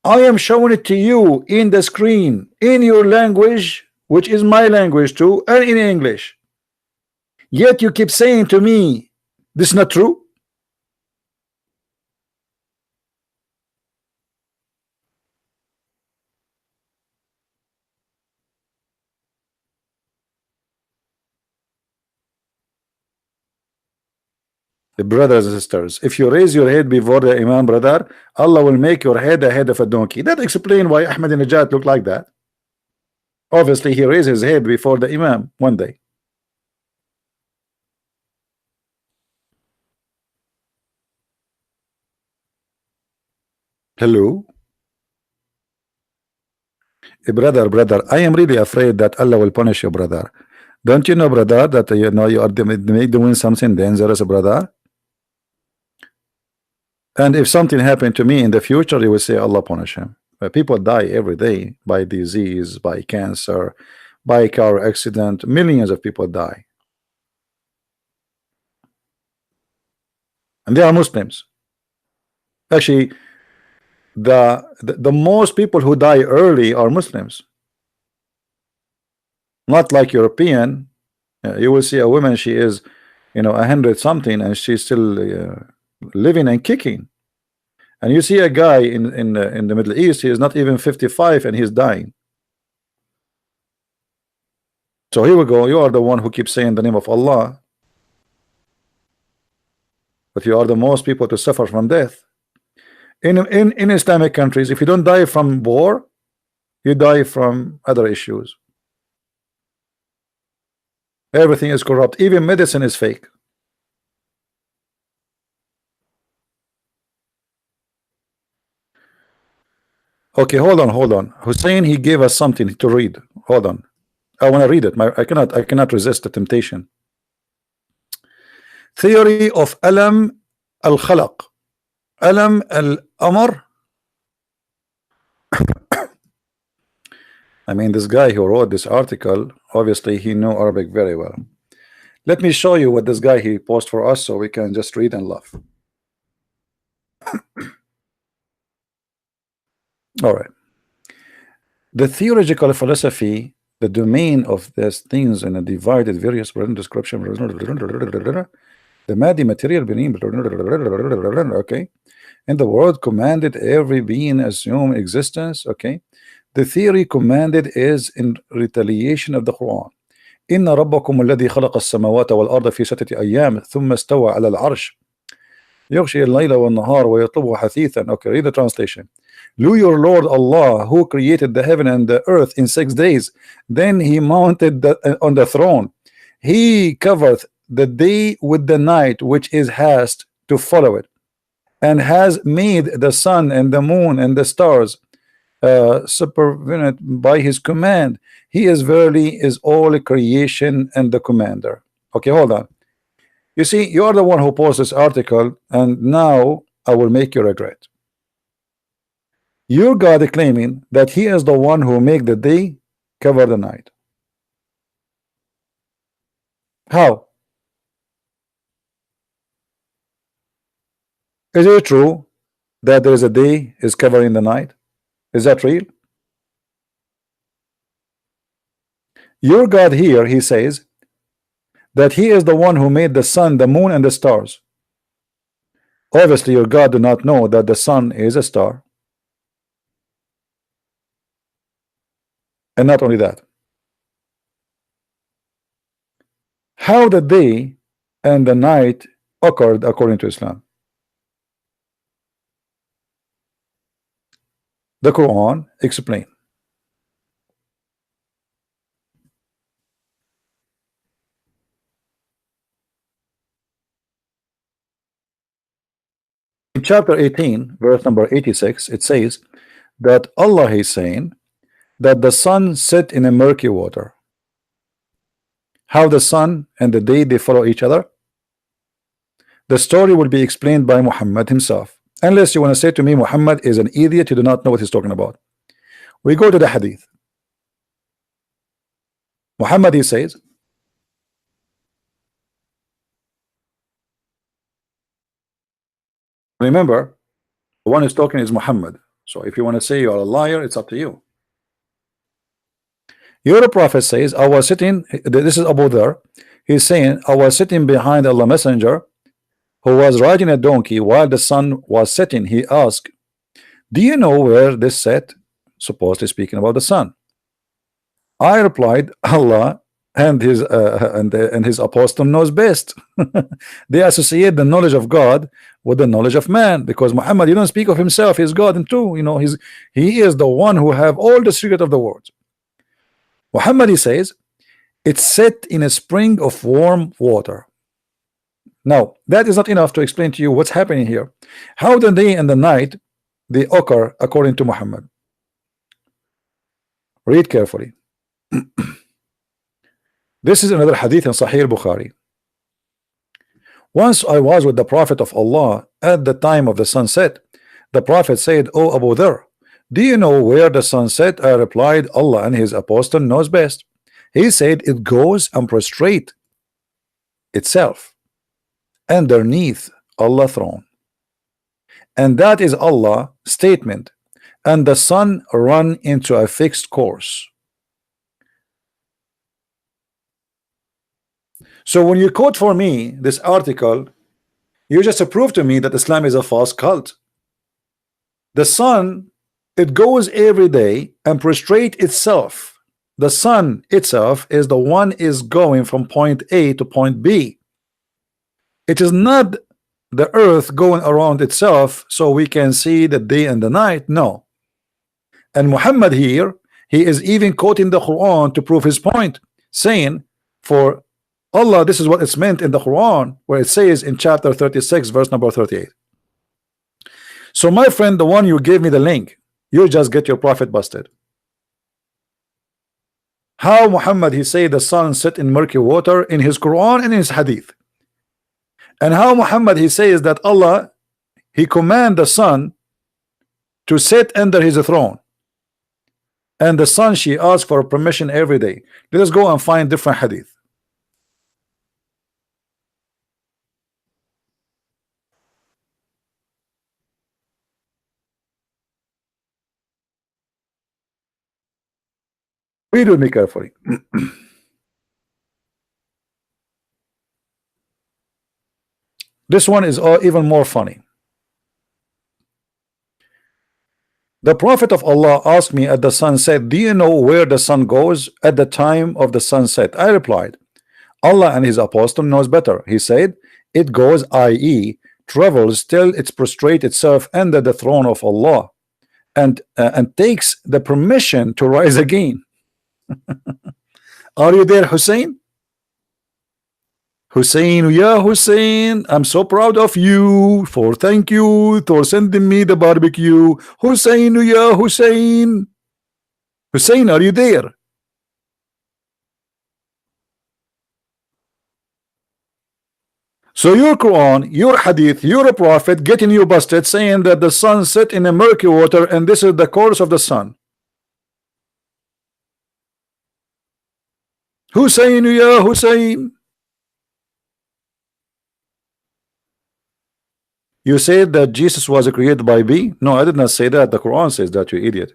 I am showing it to you in the screen, in your language, which is my language too, and in English. Yet you keep saying to me, this is not true. Brothers and sisters, if you raise your head before the Imam, brother, Allah will make your head a head of a donkey. That explains why Ahmadinejad looked like that. Obviously, he raised his head before the Imam one day. Hello? Brother, I am really afraid that Allah will punish you, brother. Don't you know, brother, that you are doing something dangerous, brother? And if something happened to me in the future, you will say Allah punish him. People die every day by disease, by cancer, by car accident. Millions of people die, and they are Muslims. Actually, the most people who die early are Muslims, not like European. You will see a woman, she is 100 something and she's still living and kicking, and you see a guy in the Middle East, he is not even 55 and he's dying. So here we go, you are the one who keeps saying the name of Allah, but you are the most people to suffer from death. In Islamic countries, if you don't die from war, you die from other issues. Everything is corrupt, even medicine is fake. Okay, hold on. Hussein, he gave us something to read. Hold on. I want to read it. I cannot resist the temptation. Theory of Alam al-Khalaq. Alam al-Amr. I mean, this guy who wrote this article, obviously he knew Arabic very well. Let me show you what this guy he posted for us so we can just read and laugh. All right. The theological philosophy, the domain of these things in a divided various description, the Mahdi material being, okay, and the world commanded every being assume existence, okay. The theory commanded is in retaliation of the Quran. إن ربكم الذي خلق السماوات والأرض في 6 أيام ثم استوى على العرش يغشي الليل والنهار ويطلبه حثيثا. Okay, read the translation. Your Lord Allah, who created the heaven and the earth in 6 days, then he mounted on the throne. He covereth the day with the night, which is hast to follow it, and has made the sun and the moon and the stars supervenient by his command. He is verily is all creation and the commander. Okay, hold on. You see, you are the one who posted this article, and now I will make you regret. Your God is claiming that he is the one who make the day cover the night. How? Is it true that there is a day is covering the night? Is that real? Your God here, he says that he is the one who made the sun, the moon, and the stars. Obviously, your God do not know that the sun is a star. And not only that, how the day and the night occurred according to Islam. The Quran explain. In chapter 18, verse number 86, it says that Allah is saying that the sun set in a murky water. How the sun and the day they follow each other? The story will be explained by Muhammad himself. Unless you want to say to me Muhammad is an idiot, you do not know what he's talking about. We go to the hadith. Muhammad, he says, remember, the one who's talking is Muhammad. So if you want to say you are a liar, it's up to you. Your prophet says, I was sitting, this is Abu Dhar, he's saying, I was sitting behind Allah Messenger who was riding a donkey while the sun was setting. He asked, do you know where this set? Supposedly speaking about the sun. I replied, Allah and his apostle knows best. They associate the knowledge of God with the knowledge of man, because Muhammad, you don't speak of himself, he's God, and too, you know, he is the one who have all the secret of the words. Muhammad, he says, it's set in a spring of warm water. Now, that is not enough to explain to you what's happening here. How the day and the night they occur according to Muhammad. Read carefully. This is another hadith in Sahih Bukhari. Once I was with the Prophet of Allah at the time of the sunset. The Prophet said, "O Abu Dhar, do you know where the sun set?" I replied, Allah and his apostle knows best. He said, it goes and prostrate itself underneath Allah's throne, and that is Allah statement, and the sun run into a fixed course. So when you quote for me this article, you just prove to me that Islam is a false cult. The sun, it goes every day and prostrate itself. The sun itself is the one is going from point A to point B. It is not the earth going around itself so we can see the day and the night. No. And Muhammad here, he is even quoting the Quran to prove his point, saying for Allah, this is what it's meant in the Quran, where it says in chapter 36 verse number 38. So my friend, the one you gave me the link, you just get your prophet busted. How Muhammad he say the sun set in murky water in his Quran and in his hadith, and how Muhammad he says that Allah he command the sun to sit under his throne, and the sun she asks for permission every day. Let us go and find different hadith. Read with me carefully. This one is even more funny. The Prophet of Allah asked me at the sunset, do you know where the sun goes at the time of the sunset? I replied, Allah and his apostle knows better. He said, it goes, i.e. travels till it prostrates itself under the throne of Allah and takes the permission to rise again. Are you there, Hussein? Hussein, yeah, Hussein, I'm so proud of you for thank you for sending me the barbecue. Hussein, yeah, Hussein. Hussein, are you there? So your Quran, your hadith, your prophet getting you busted saying that the sun set in a murky water and this is the course of the sun. Hussein, yeah, Hussein. You said that Jesus was created by B? No, I did not say that. The Quran says that, you idiot.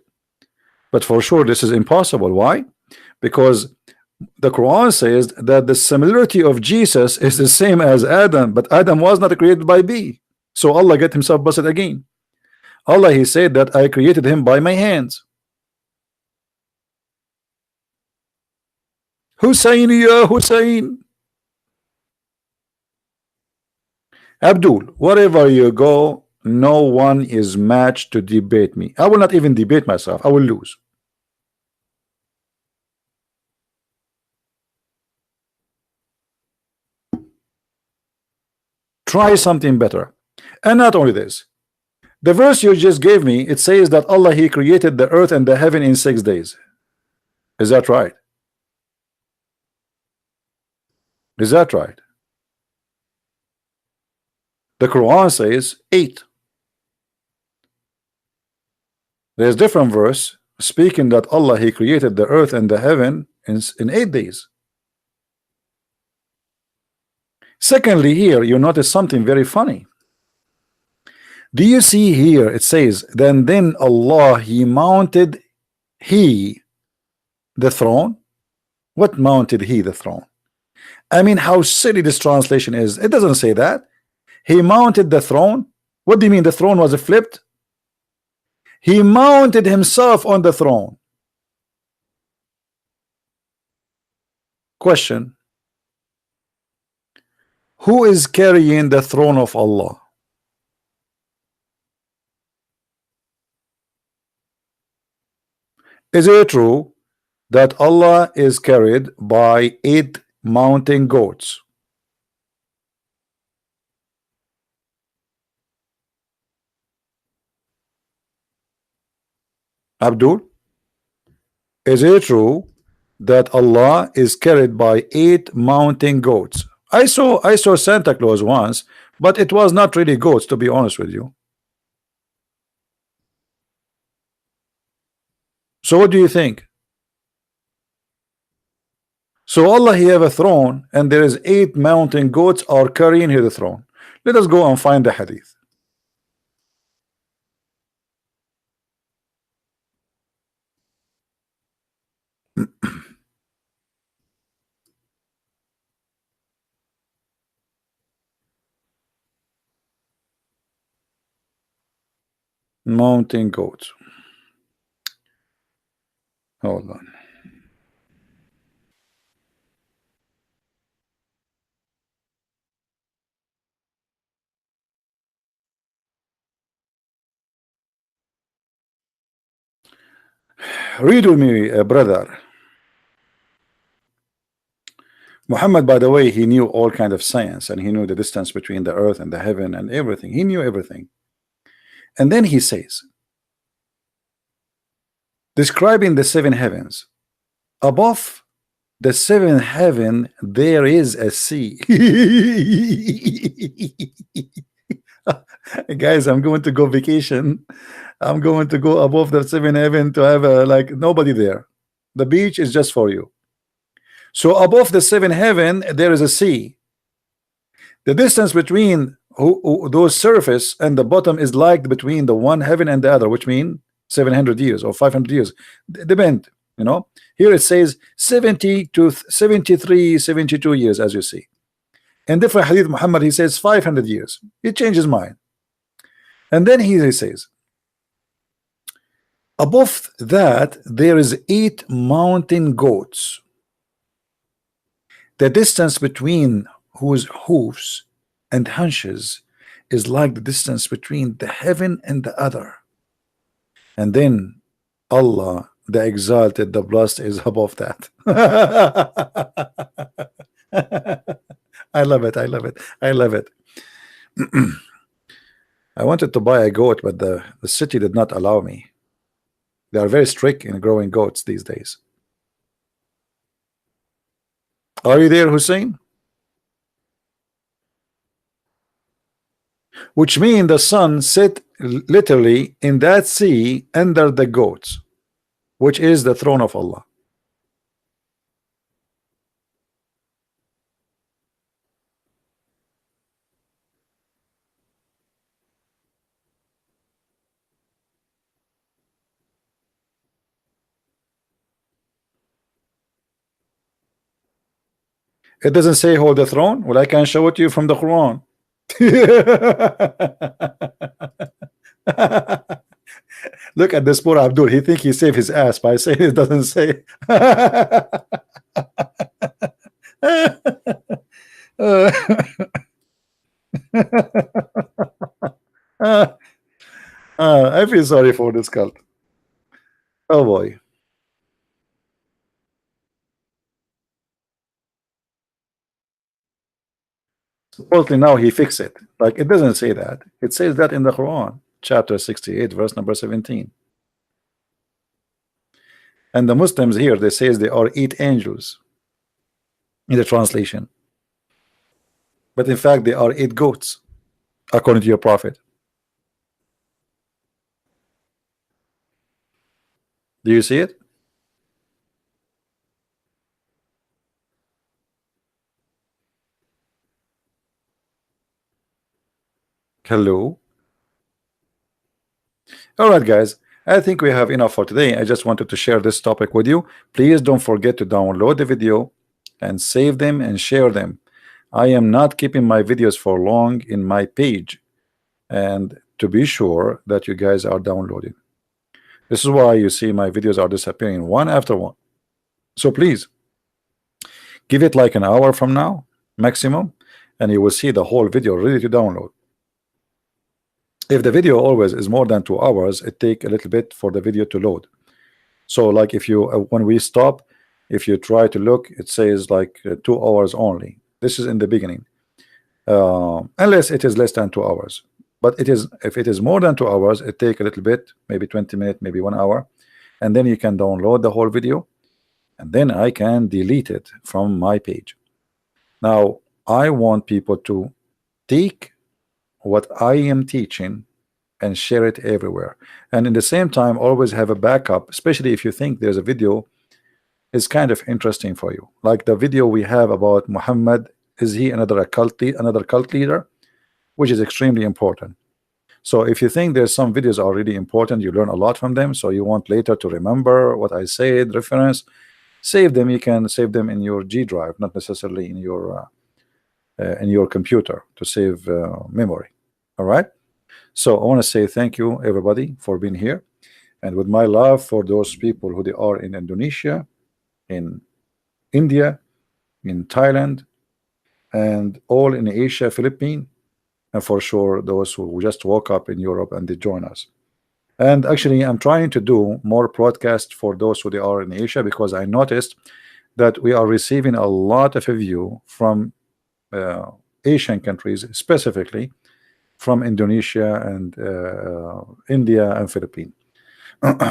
But for sure, this is impossible. Why? Because the Quran says that the similarity of Jesus is the same as Adam, but Adam was not created by B. So Allah get himself busted again. Allah, he said that I created him by my hands. Hussein, ya Hussein. Abdul, wherever you go, no one is matched to debate me. I will not even debate myself. I will lose. Try something better. And not only this, the verse you just gave me, it says that Allah he created the earth and the heaven in 6 days. Is that right? Is that right? The Quran says 8. There's different verse speaking that Allah he created the earth and the heaven in 8 days. Secondly, here you notice something very funny. Do you see here it says then Allah he mounted he the throne? What mounted he the throne? I mean, how silly this translation is. It doesn't say that. He mounted the throne. What do you mean the throne was flipped? He mounted himself on the throne. Question: who is carrying the throne of Allah? Is it true that Allah is carried by 8 mountain goats? Abdul, is it true that Allah is carried by 8 mountain goats? I saw Santa Claus once, but it was not really goats, to be honest with you. So what do you think? So Allah he have a throne and there is 8 mountain goats are carrying his throne. Let us go and find the hadith. Mountain goats. Hold on. Read with me, brother. Muhammad, by the way, he knew all kind of science and he knew the distance between the earth and the heaven and everything. He knew everything. And then he says, describing the seven heavens. Above the seventh heaven there is a sea. Guys, I'm going to go vacation. I'm going to go above the seventh heaven to have a like nobody there. The beach is just for you. So above the seventh heaven there is a sea. The distance between those surface and the bottom is like between the one heaven and the other, which mean 700 years or 500 years. Depend, you know. Here it says 70 to 73, 72 years, as you see. In different hadith, Muhammad, he says 500 years. He changed his mind. And then he says, above that there is 8 mountain goats. The distance between whose hoofs and hunches is like the distance between the heaven and the other. And then Allah, the exalted, the blessed, is above that. I love it. I love it. I love it. I wanted to buy a goat, but the city did not allow me. They are very strict in growing goats these days. Are you there, Hussein? Which means the sun set literally in that sea under the goats, which is the throne of Allah. It doesn't say hold the throne. Well, I can show it to you from the Quran. Look at this poor Abdul. He think he saved his ass by saying it doesn't say. I feel sorry for this cult. Oh boy. Supposedly now he fixed it. Like it doesn't say that. It says that in the Quran, chapter 68, verse number 17. And the Muslims here, they says they are 8 angels in the translation. But in fact, they are 8 goats, according to your prophet. Do you see it? Hello. All right, guys, I think we have enough for today. I just wanted to share this topic with you. Please don't forget to download the video and save them and share them. I am not keeping my videos for long in my page, and to be sure that you guys are downloading. This is why you see my videos are disappearing one after one. So please give it like an hour from now maximum, and you will see the whole video ready to download. If the video always is more than 2 hours, it take a little bit for the video to load. So like if you when we stop, if you try to look, it says like 2 hours only. This is in the beginning, unless it is less than 2 hours. But it is, if it is more than 2 hours, it take a little bit, maybe 20 minutes, maybe 1 hour, and then you can download the whole video, and then I can delete it from my page. Now I want people to take what I am teaching and share it everywhere, and in the same time always have a backup, especially if you think there's a video is kind of interesting for you, like the video we have about Muhammad, is he another cult leader, which is extremely important. So if you think there's some videos are really important, you learn a lot from them, so you want later to remember what I said, reference, save them. You can save them in your G drive, not necessarily in your computer to save memory. All right, so I want to say thank you everybody for being here, and with my love for those people who they are in Indonesia, in India, in Thailand, and all in Asia, Philippines, and for sure those who just woke up in Europe and they join us. And actually I'm trying to do more broadcasts for those who they are in Asia, because I noticed that we are receiving a lot of view from Asian countries, specifically from Indonesia and India and Philippines.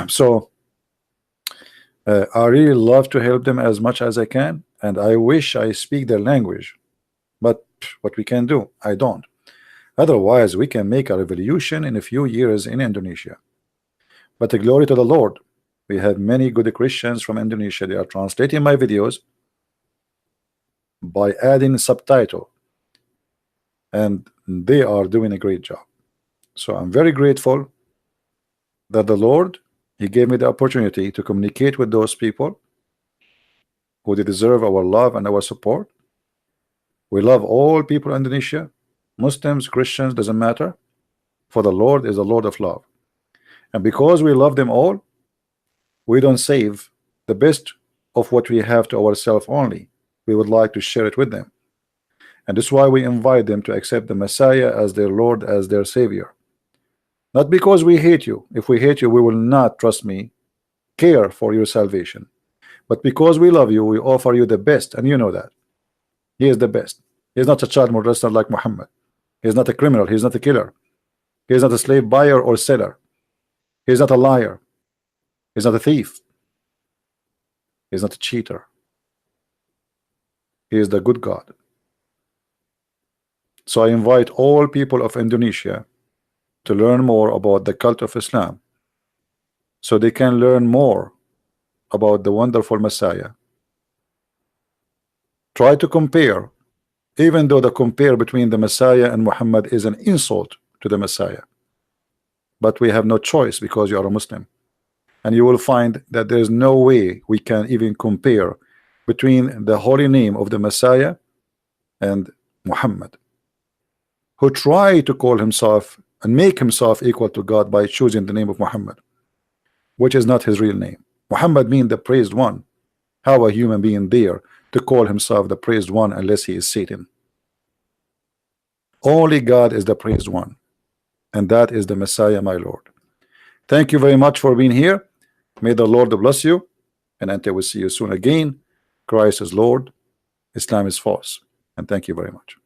So I really love to help them as much as I can, and I wish I speak their language, but what we can do, I don't. Otherwise, we can make a revolution in a few years in Indonesia. But the glory to the Lord, we have many good Christians from Indonesia. They are translating my videos by adding subtitle, and they are doing a great job. So I'm very grateful that the Lord, He gave me the opportunity to communicate with those people who they deserve our love and our support. We love all people in Indonesia, Muslims, Christians, doesn't matter, for the Lord is a Lord of love. And because we love them all, we don't save the best of what we have to ourselves only. We would like to share it with them. And that's why we invite them to accept the Messiah as their Lord, as their Savior. Not because we hate you. If we hate you, we will not, trust me, care for your salvation. But because we love you, we offer you the best, and you know that. He is the best. He is not a child molester like Muhammad. He is not a criminal. He is not a killer. He is not a slave buyer or seller. He is not a liar. He is not a thief. He is not a cheater. He is the good God. So I invite all people of Indonesia to learn more about the cult of Islam, so they can learn more about the wonderful Messiah. Try to compare, even though the compare between the Messiah and Muhammad is an insult to the Messiah. But we have no choice because you are a Muslim. And you will find that there is no way we can even compare between the holy name of the Messiah and Muhammad, who tried to call himself and make himself equal to God by choosing the name of Muhammad, which is not his real name. Muhammad means the praised one. How a human being dare to call himself the praised one unless he is Satan? Only God is the praised one, and that is the Messiah, my Lord. Thank you very much for being here. May the Lord bless you, and until we see you soon again, Christ is Lord, Islam is false, and thank you very much.